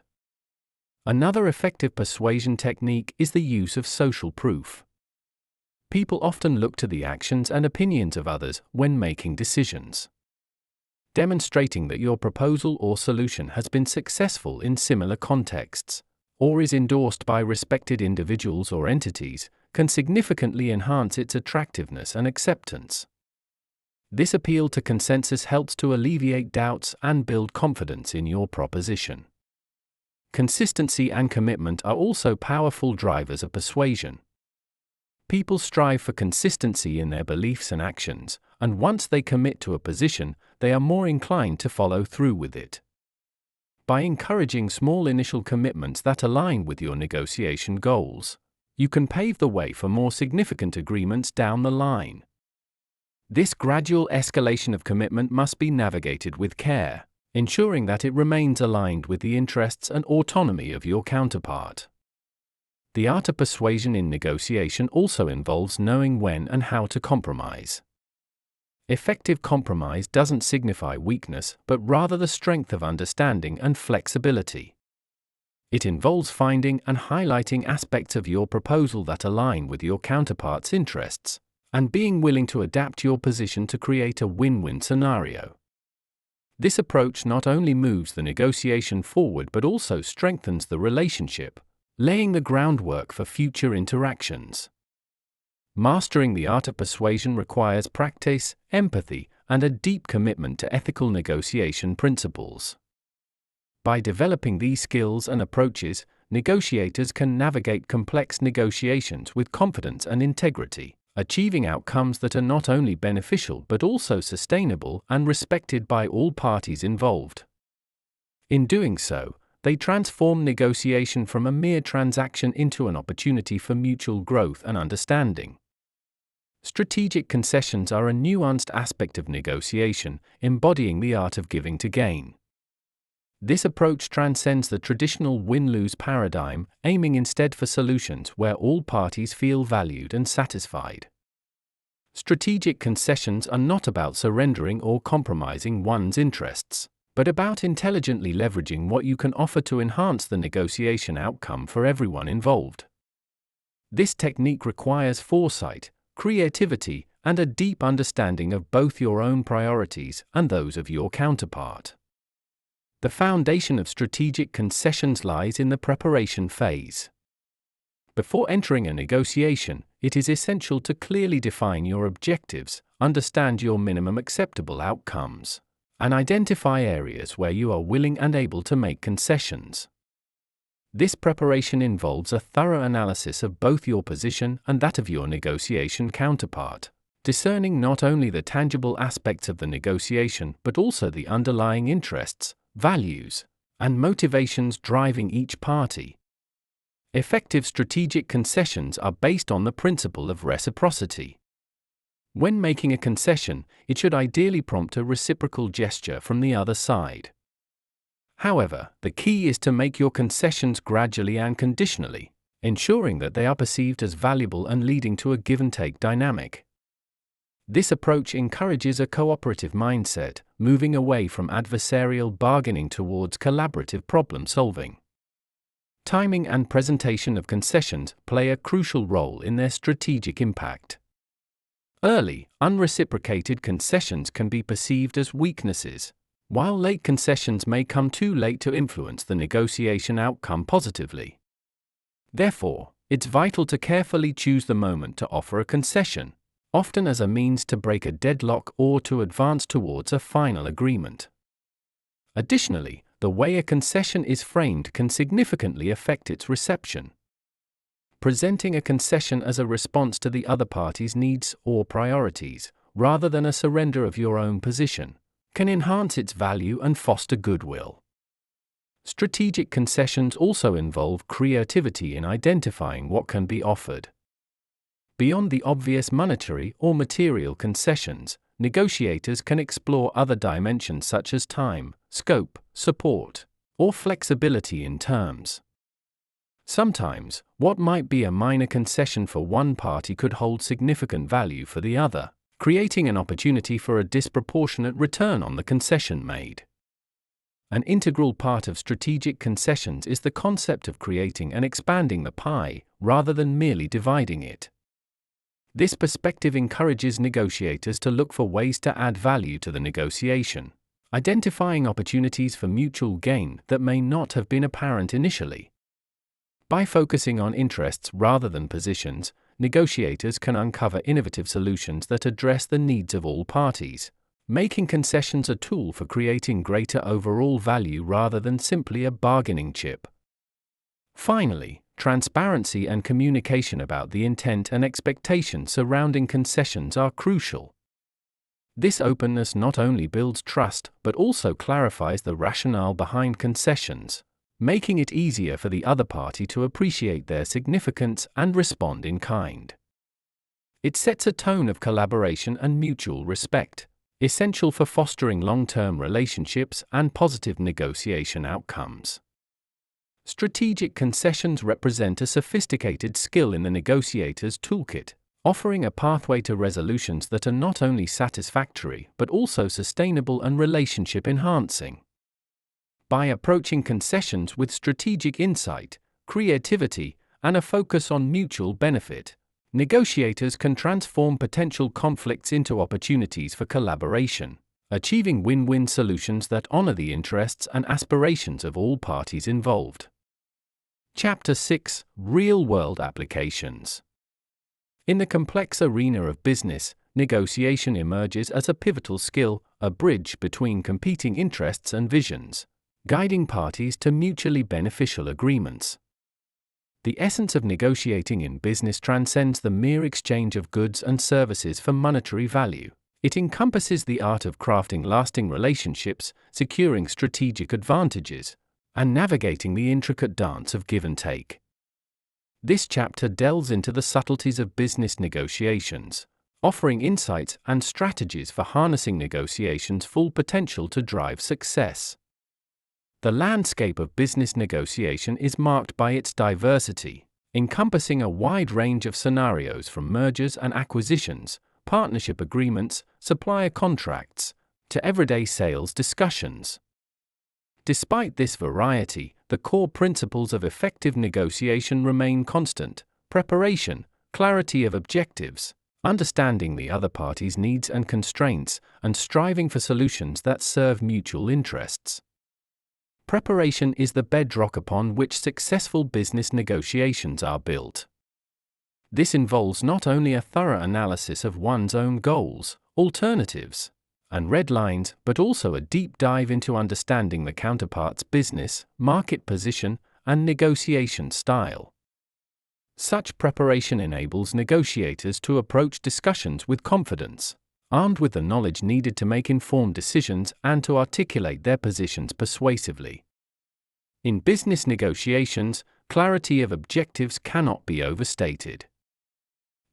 Another effective persuasion technique is the use of social proof. People often look to the actions and opinions of others when making decisions. Demonstrating that your proposal or solution has been successful in similar contexts, or is endorsed by respected individuals or entities, can significantly enhance its attractiveness and acceptance. This appeal to consensus helps to alleviate doubts and build confidence in your proposition. Consistency and commitment are also powerful drivers of persuasion. People strive for consistency in their beliefs and actions, and once they commit to a position, they are more inclined to follow through with it. By encouraging small initial commitments that align with your negotiation goals, you can pave the way for more significant agreements down the line. This gradual escalation of commitment must be navigated with care, ensuring that it remains aligned with the interests and autonomy of your counterpart. The art of persuasion in negotiation also involves knowing when and how to compromise. Effective compromise doesn't signify weakness, but rather the strength of understanding and flexibility. It involves finding and highlighting aspects of your proposal that align with your counterpart's interests, and being willing to adapt your position to create a win-win scenario. This approach not only moves the negotiation forward but also strengthens the relationship, laying the groundwork for future interactions. Mastering the art of persuasion requires practice, empathy, and a deep commitment to ethical negotiation principles. By developing these skills and approaches, negotiators can navigate complex negotiations with confidence and integrity, achieving outcomes that are not only beneficial but also sustainable and respected by all parties involved. In doing so, they transform negotiation from a mere transaction into an opportunity for mutual growth and understanding. Strategic concessions are a nuanced aspect of negotiation, embodying the art of giving to gain. This approach transcends the traditional win-lose paradigm, aiming instead for solutions where all parties feel valued and satisfied. Strategic concessions are not about surrendering or compromising one's interests, but about intelligently leveraging what you can offer to enhance the negotiation outcome for everyone involved. This technique requires foresight, creativity, and a deep understanding of both your own priorities and those of your counterpart. The foundation of strategic concessions lies in the preparation phase. Before entering a negotiation, it is essential to clearly define your objectives, understand your minimum acceptable outcomes, and identify areas where you are willing and able to make concessions. This preparation involves a thorough analysis of both your position and that of your negotiation counterpart, discerning not only the tangible aspects of the negotiation but also the underlying interests, values, and motivations driving each party. Effective strategic concessions are based on the principle of reciprocity. When making a concession, it should ideally prompt a reciprocal gesture from the other side. However, the key is to make your concessions gradually and conditionally, ensuring that they are perceived as valuable and leading to a give-and-take dynamic. This approach encourages a cooperative mindset, moving away from adversarial bargaining towards collaborative problem-solving. Timing and presentation of concessions play a crucial role in their strategic impact. Early, unreciprocated concessions can be perceived as weaknesses, while late concessions may come too late to influence the negotiation outcome positively. Therefore, it's vital to carefully choose the moment to offer a concession, often as a means to break a deadlock or to advance towards a final agreement. Additionally, the way a concession is framed can significantly affect its reception. Presenting a concession as a response to the other party's needs or priorities, rather than a surrender of your own position, can enhance its value and foster goodwill. Strategic concessions also involve creativity in identifying what can be offered. Beyond the obvious monetary or material concessions, negotiators can explore other dimensions such as time, scope, support, or flexibility in terms. Sometimes, what might be a minor concession for one party could hold significant value for the other, creating an opportunity for a disproportionate return on the concession made. An integral part of strategic concessions is the concept of creating and expanding the pie, rather than merely dividing it. This perspective encourages negotiators to look for ways to add value to the negotiation, identifying opportunities for mutual gain that may not have been apparent initially. By focusing on interests rather than positions, negotiators can uncover innovative solutions that address the needs of all parties, making concessions a tool for creating greater overall value rather than simply a bargaining chip. Finally, transparency and communication about the intent and expectations surrounding concessions are crucial. This openness not only builds trust but also clarifies the rationale behind concessions, making it easier for the other party to appreciate their significance and respond in kind. It sets a tone of collaboration and mutual respect, essential for fostering long-term relationships and positive negotiation outcomes. Strategic concessions represent a sophisticated skill in the negotiator's toolkit, offering a pathway to resolutions that are not only satisfactory but also sustainable and relationship-enhancing. By approaching concessions with strategic insight, creativity, and a focus on mutual benefit, negotiators can transform potential conflicts into opportunities for collaboration, achieving win-win solutions that honor the interests and aspirations of all parties involved. Chapter 6: Real-World Applications. In the complex arena of business, negotiation emerges as a pivotal skill, a bridge between competing interests and visions, guiding parties to mutually beneficial agreements. The essence of negotiating in business transcends the mere exchange of goods and services for monetary value. It encompasses the art of crafting lasting relationships, securing strategic advantages, and navigating the intricate dance of give and take. This chapter delves into the subtleties of business negotiations, offering insights and strategies for harnessing negotiations' full potential to drive success. The landscape of business negotiation is marked by its diversity, encompassing a wide range of scenarios from mergers and acquisitions, partnership agreements, supplier contracts, to everyday sales discussions. Despite this variety, the core principles of effective negotiation remain constant: preparation, clarity of objectives, understanding the other party's needs and constraints, and striving for solutions that serve mutual interests. Preparation is the bedrock upon which successful business negotiations are built. This involves not only a thorough analysis of one's own goals, alternatives, and red lines, but also a deep dive into understanding the counterpart's business, market position, and negotiation style. Such preparation enables negotiators to approach discussions with confidence, armed with the knowledge needed to make informed decisions and to articulate their positions persuasively. In business negotiations, clarity of objectives cannot be overstated.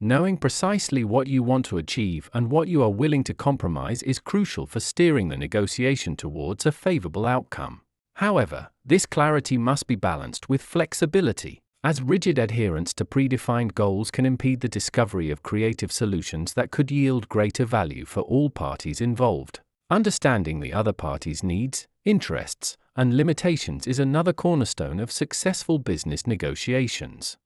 Knowing precisely what you want to achieve and what you are willing to compromise is crucial for steering the negotiation towards a favorable outcome. However, this clarity must be balanced with flexibility, as rigid adherence to predefined goals can impede the discovery of creative solutions that could yield greater value for all parties involved. Understanding the other party's needs, interests, and limitations is another cornerstone of successful business negotiations.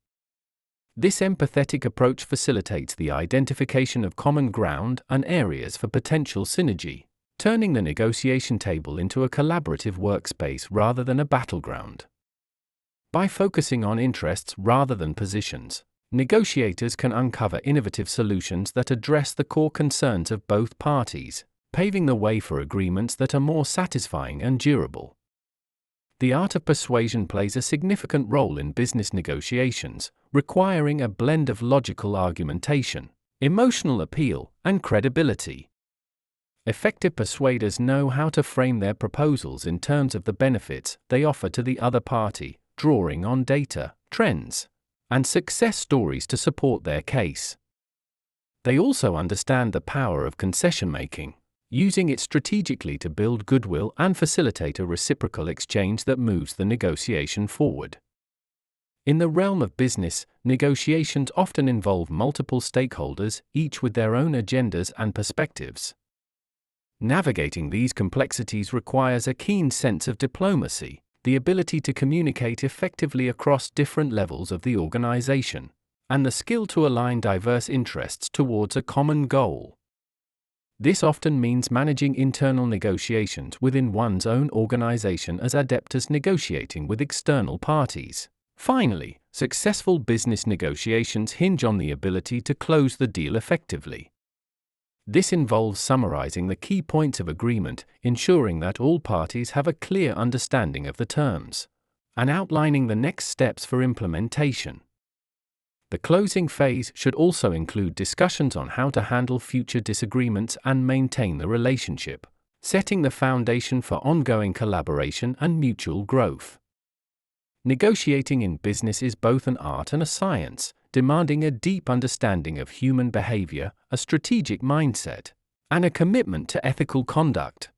This empathetic approach facilitates the identification of common ground and areas for potential synergy, turning the negotiation table into a collaborative workspace rather than a battleground. By focusing on interests rather than positions, negotiators can uncover innovative solutions that address the core concerns of both parties, paving the way for agreements that are more satisfying and durable. The art of persuasion plays a significant role in business negotiations, requiring a blend of logical argumentation, emotional appeal, and credibility. Effective persuaders know how to frame their proposals in terms of the benefits they offer to the other party, drawing on data, trends, and success stories to support their case. They also understand the power of concession making, using it strategically to build goodwill and facilitate a reciprocal exchange that moves the negotiation forward. In the realm of business, negotiations often involve multiple stakeholders, each with their own agendas and perspectives. Navigating these complexities requires a keen sense of diplomacy, the ability to communicate effectively across different levels of the organization, and the skill to align diverse interests towards a common goal. This often means managing internal negotiations within one's own organization as adept as negotiating with external parties. Finally, successful business negotiations hinge on the ability to close the deal effectively. This involves summarizing the key points of agreement, ensuring that all parties have a clear understanding of the terms, and outlining the next steps for implementation. The closing phase should also include discussions on how to handle future disagreements and maintain the relationship, setting the foundation for ongoing collaboration and mutual growth. Negotiating in business is both an art and a science, demanding a deep understanding of human behavior, a strategic mindset, and a commitment to ethical conduct.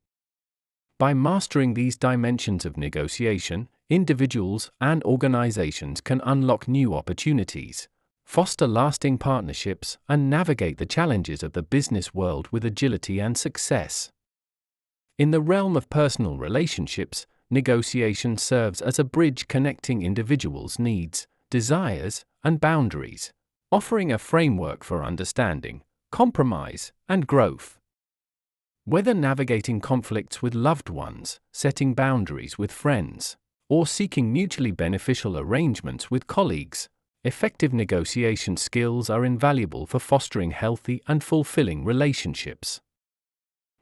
By mastering these dimensions of negotiation, individuals and organizations can unlock new opportunities, foster lasting partnerships, and navigate the challenges of the business world with agility and success. In the realm of personal relationships, negotiation serves as a bridge connecting individuals' needs, desires, and boundaries, offering a framework for understanding, compromise, and growth. Whether navigating conflicts with loved ones, setting boundaries with friends, or seeking mutually beneficial arrangements with colleagues, effective negotiation skills are invaluable for fostering healthy and fulfilling relationships.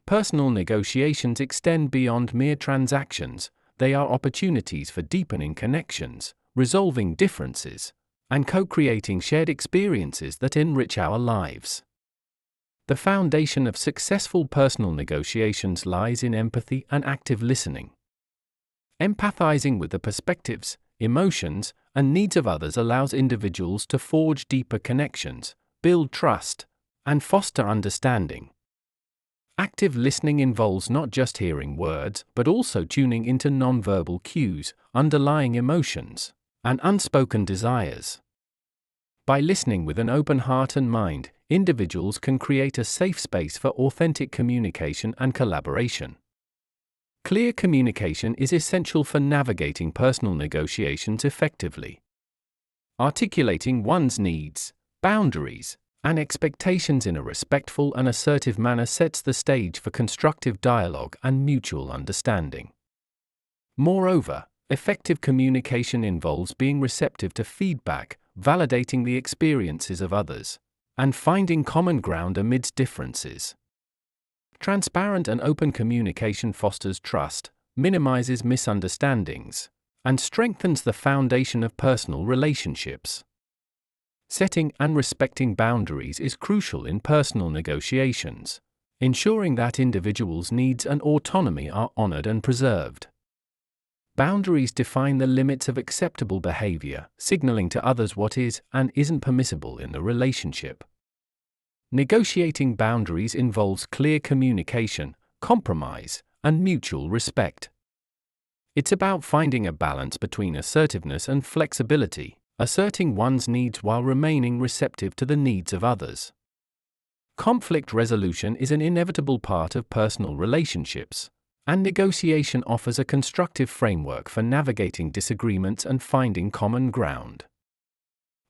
Personal negotiations extend beyond mere transactions. They are opportunities for deepening connections, resolving differences, and co-creating shared experiences that enrich our lives. The foundation of successful personal negotiations lies in empathy and active listening. Empathizing with the perspectives, emotions, and needs of others allows individuals to forge deeper connections, build trust, and foster understanding. Active listening involves not just hearing words, but also tuning into nonverbal cues, underlying emotions, and unspoken desires. By listening with an open heart and mind, individuals can create a safe space for authentic communication and collaboration. Clear communication is essential for navigating personal negotiations effectively. Articulating one's needs, boundaries, and expectations in a respectful and assertive manner sets the stage for constructive dialogue and mutual understanding. Moreover, effective communication involves being receptive to feedback, validating the experiences of others, and finding common ground amidst differences. Transparent and open communication fosters trust, minimizes misunderstandings, and strengthens the foundation of personal relationships. Setting and respecting boundaries is crucial in personal negotiations, ensuring that individuals' needs and autonomy are honored and preserved. Boundaries define the limits of acceptable behavior, signaling to others what is and isn't permissible in the relationship. Negotiating boundaries involves clear communication, compromise, and mutual respect. It's about finding a balance between assertiveness and flexibility, asserting one's needs while remaining receptive to the needs of others. Conflict resolution is an inevitable part of personal relationships, and negotiation offers a constructive framework for navigating disagreements and finding common ground.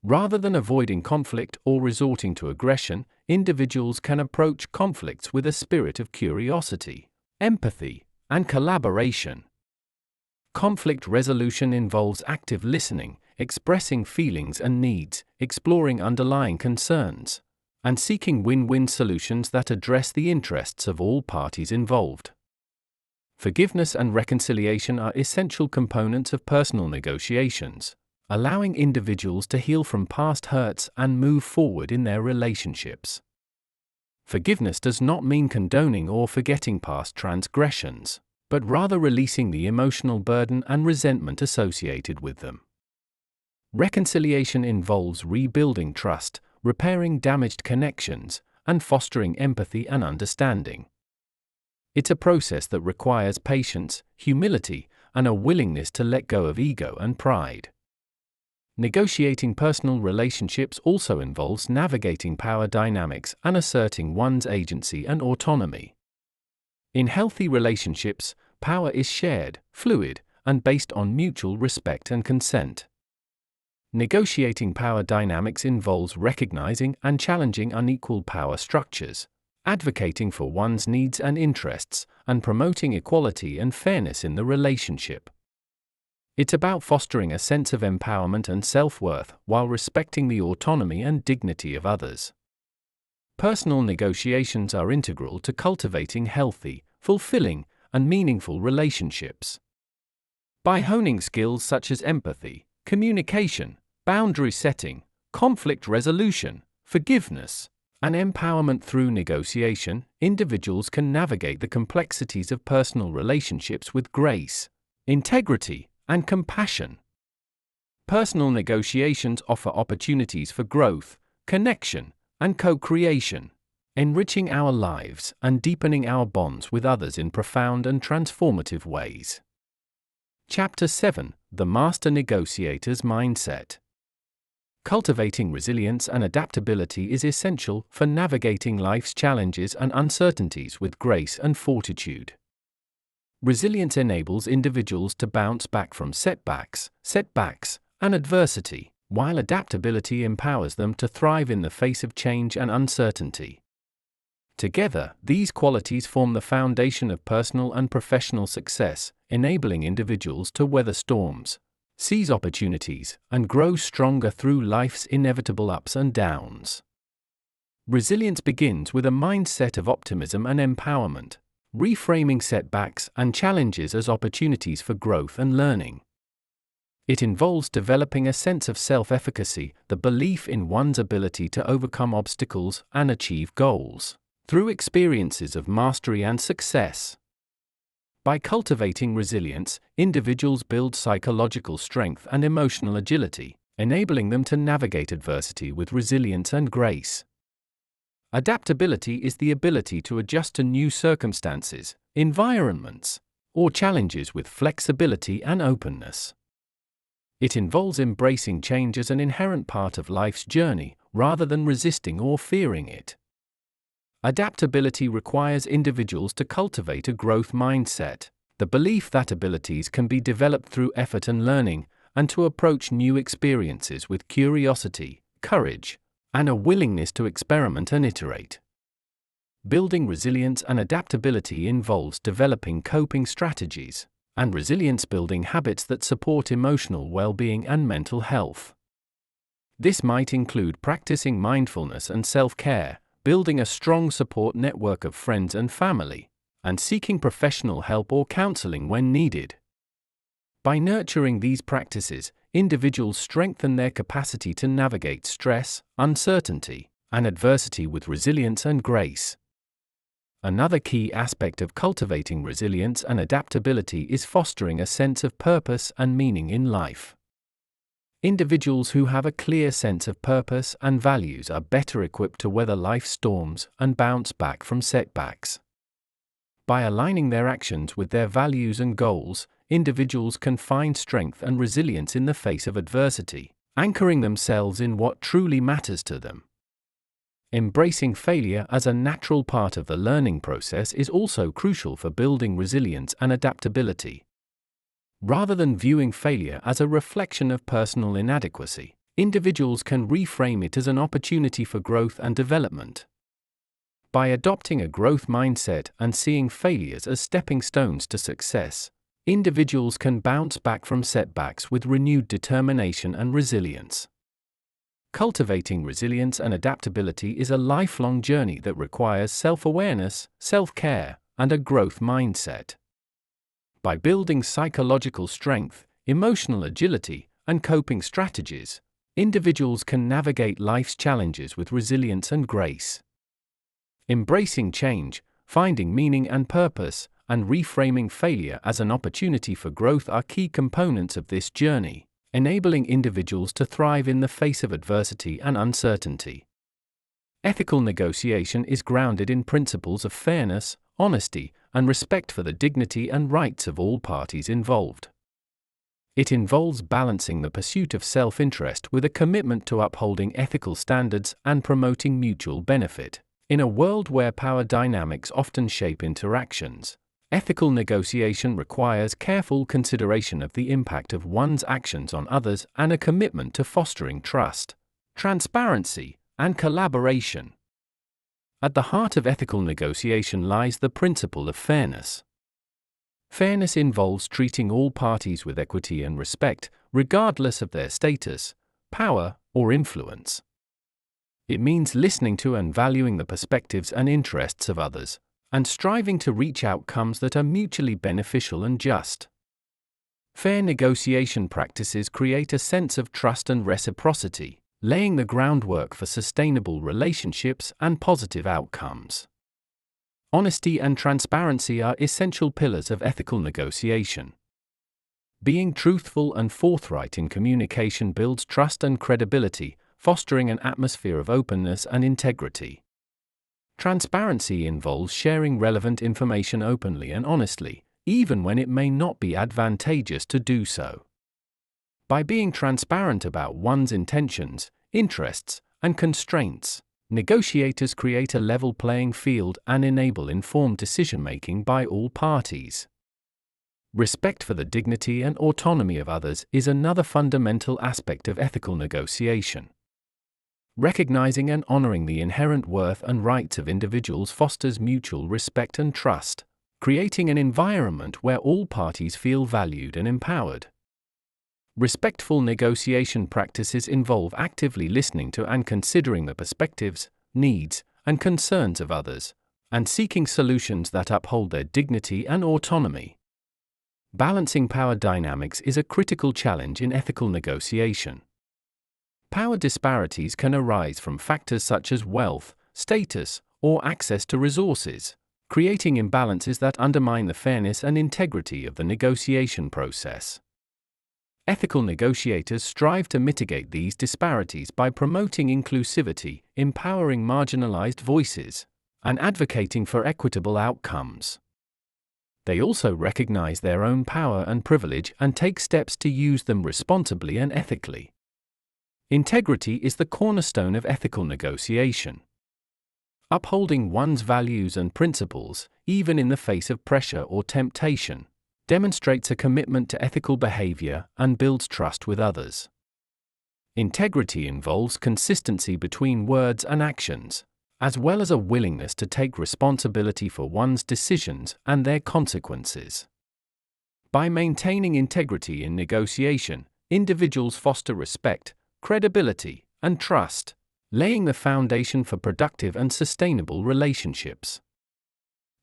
Rather than avoiding conflict or resorting to aggression, individuals can approach conflicts with a spirit of curiosity, empathy, and collaboration. Conflict resolution involves active listening, expressing feelings and needs, exploring underlying concerns, and seeking win-win solutions that address the interests of all parties involved. Forgiveness and reconciliation are essential components of personal negotiations, allowing individuals to heal from past hurts and move forward in their relationships. Forgiveness does not mean condoning or forgetting past transgressions, but rather releasing the emotional burden and resentment associated with them. Reconciliation involves rebuilding trust, repairing damaged connections, and fostering empathy and understanding. It's a process that requires patience, humility, and a willingness to let go of ego and pride. Negotiating personal relationships also involves navigating power dynamics and asserting one's agency and autonomy. In healthy relationships, power is shared, fluid, and based on mutual respect and consent. Negotiating power dynamics involves recognizing and challenging unequal power structures, advocating for one's needs and interests, and promoting equality and fairness in the relationship. It's about fostering a sense of empowerment and self-worth while respecting the autonomy and dignity of others. Personal negotiations are integral to cultivating healthy, fulfilling, and meaningful relationships. By honing skills such as empathy, communication, boundary setting, conflict resolution, forgiveness, and empowerment through negotiation, individuals can navigate the complexities of personal relationships with grace, integrity, and compassion. Personal negotiations offer opportunities for growth, connection, and co-creation, enriching our lives and deepening our bonds with others in profound and transformative ways. Chapter 7: The Master Negotiator's Mindset. Cultivating resilience and adaptability is essential for navigating life's challenges and uncertainties with grace and fortitude. Resilience enables individuals to bounce back from setbacks, and adversity, while adaptability empowers them to thrive in the face of change and uncertainty. Together, these qualities form the foundation of personal and professional success, enabling individuals to weather storms, seize opportunities, and grow stronger through life's inevitable ups and downs. Resilience begins with a mindset of optimism and empowerment, reframing setbacks and challenges as opportunities for growth and learning. It involves developing a sense of self-efficacy, the belief in one's ability to overcome obstacles and achieve goals, through experiences of mastery and success. By cultivating resilience, individuals build psychological strength and emotional agility, enabling them to navigate adversity with resilience and grace. Adaptability is the ability to adjust to new circumstances, environments, or challenges with flexibility and openness. It involves embracing change as an inherent part of life's journey, rather than resisting or fearing it. Adaptability requires individuals to cultivate a growth mindset, the belief that abilities can be developed through effort and learning, and to approach new experiences with curiosity, courage, and a willingness to experiment and iterate. Building resilience and adaptability involves developing coping strategies and resilience-building habits that support emotional well-being and mental health. This might include practicing mindfulness and self-care, building a strong support network of friends and family, and seeking professional help or counseling when needed. By nurturing these practices, individuals strengthen their capacity to navigate stress, uncertainty, and adversity with resilience and grace. Another key aspect of cultivating resilience and adaptability is fostering a sense of purpose and meaning in life. Individuals who have a clear sense of purpose and values are better equipped to weather life's storms and bounce back from setbacks. By aligning their actions with their values and goals, individuals can find strength and resilience in the face of adversity, anchoring themselves in what truly matters to them. Embracing failure as a natural part of the learning process is also crucial for building resilience and adaptability. Rather than viewing failure as a reflection of personal inadequacy, individuals can reframe it as an opportunity for growth and development. By adopting a growth mindset and seeing failures as stepping stones to success, individuals can bounce back from setbacks with renewed determination and resilience. Cultivating resilience and adaptability is a lifelong journey that requires self-awareness, self-care, and a growth mindset. By building psychological strength, emotional agility, and coping strategies, individuals can navigate life's challenges with resilience and grace. Embracing change, finding meaning and purpose, and reframing failure as an opportunity for growth are key components of this journey, enabling individuals to thrive in the face of adversity and uncertainty. Ethical negotiation is grounded in principles of fairness, honesty, and respect for the dignity and rights of all parties involved. It involves balancing the pursuit of self-interest with a commitment to upholding ethical standards and promoting mutual benefit. In a world where power dynamics often shape interactions, ethical negotiation requires careful consideration of the impact of one's actions on others and a commitment to fostering trust, transparency, and collaboration. At the heart of ethical negotiation lies the principle of fairness. Fairness involves treating all parties with equity and respect, regardless of their status, power, or influence. It means listening to and valuing the perspectives and interests of others, and striving to reach outcomes that are mutually beneficial and just. Fair negotiation practices create a sense of trust and reciprocity, laying the groundwork for sustainable relationships and positive outcomes. Honesty and transparency are essential pillars of ethical negotiation. Being truthful and forthright in communication builds trust and credibility, fostering an atmosphere of openness and integrity. Transparency involves sharing relevant information openly and honestly, even when it may not be advantageous to do so. By being transparent about one's intentions, interests, and constraints, negotiators create a level playing field and enable informed decision-making by all parties. Respect for the dignity and autonomy of others is another fundamental aspect of ethical negotiation. Recognizing and honoring the inherent worth and rights of individuals fosters mutual respect and trust, creating an environment where all parties feel valued and empowered. Respectful negotiation practices involve actively listening to and considering the perspectives, needs, and concerns of others, and seeking solutions that uphold their dignity and autonomy. Balancing power dynamics is a critical challenge in ethical negotiation. Power disparities can arise from factors such as wealth, status, or access to resources, creating imbalances that undermine the fairness and integrity of the negotiation process. Ethical negotiators strive to mitigate these disparities by promoting inclusivity, empowering marginalized voices, and advocating for equitable outcomes. They also recognize their own power and privilege and take steps to use them responsibly and ethically. Integrity is the cornerstone of ethical negotiation. Upholding one's values and principles, even in the face of pressure or temptation, demonstrates a commitment to ethical behavior and builds trust with others. Integrity involves consistency between words and actions, as well as a willingness to take responsibility for one's decisions and their consequences. By maintaining integrity in negotiation, individuals foster respect, credibility, and trust, laying the foundation for productive and sustainable relationships.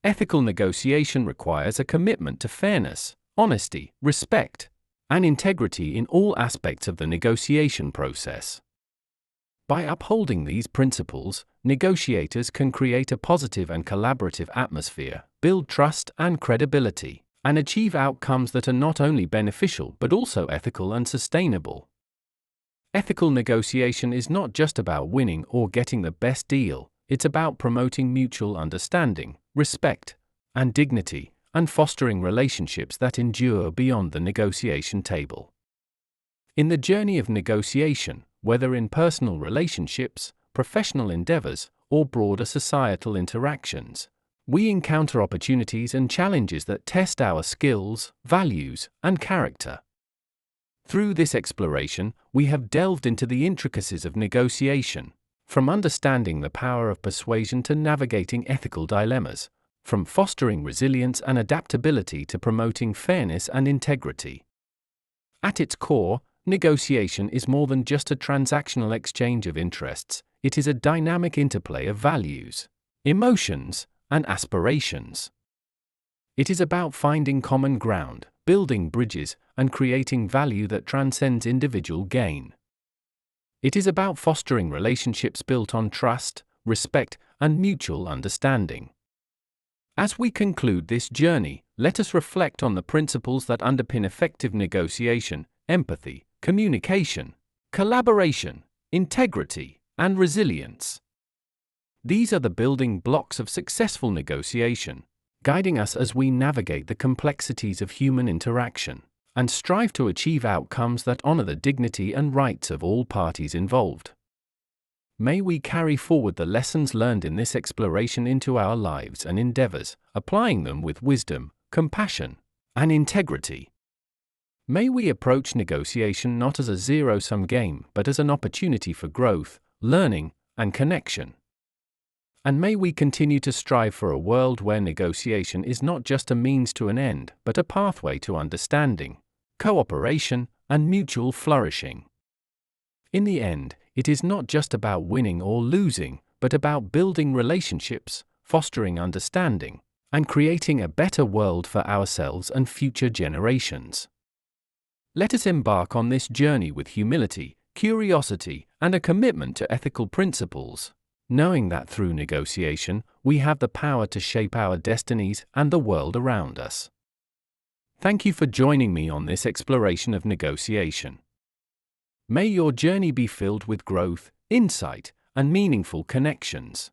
Ethical negotiation requires a commitment to fairness, honesty, respect, and integrity in all aspects of the negotiation process. By upholding these principles, negotiators can create a positive and collaborative atmosphere, build trust and credibility, and achieve outcomes that are not only beneficial but also ethical and sustainable. Ethical negotiation is not just about winning or getting the best deal, it's about promoting mutual understanding, respect, and dignity, and fostering relationships that endure beyond the negotiation table. In the journey of negotiation, whether in personal relationships, professional endeavors, or broader societal interactions, we encounter opportunities and challenges that test our skills, values, and character. Through this exploration, we have delved into the intricacies of negotiation, from understanding the power of persuasion to navigating ethical dilemmas, from fostering resilience and adaptability to promoting fairness and integrity. At its core, negotiation is more than just a transactional exchange of interests, it is a dynamic interplay of values, emotions, and aspirations. It is about finding common ground, building bridges, and creating value that transcends individual gain. It is about fostering relationships built on trust, respect, and mutual understanding. As we conclude this journey, let us reflect on the principles that underpin effective negotiation: empathy, communication, collaboration, integrity, and resilience. These are the building blocks of successful negotiation, guiding us as we navigate the complexities of human interaction and strive to achieve outcomes that honor the dignity and rights of all parties involved. May we carry forward the lessons learned in this exploration into our lives and endeavors, applying them with wisdom, compassion, and integrity. May we approach negotiation not as a zero-sum game, but as an opportunity for growth, learning, and connection. And may we continue to strive for a world where negotiation is not just a means to an end, but a pathway to understanding, cooperation, and mutual flourishing. In the end, it is not just about winning or losing, but about building relationships, fostering understanding, and creating a better world for ourselves and future generations. Let us embark on this journey with humility, curiosity, and a commitment to ethical principles, knowing that through negotiation, we have the power to shape our destinies and the world around us. Thank you for joining me on this exploration of negotiation. May your journey be filled with growth, insight, and meaningful connections.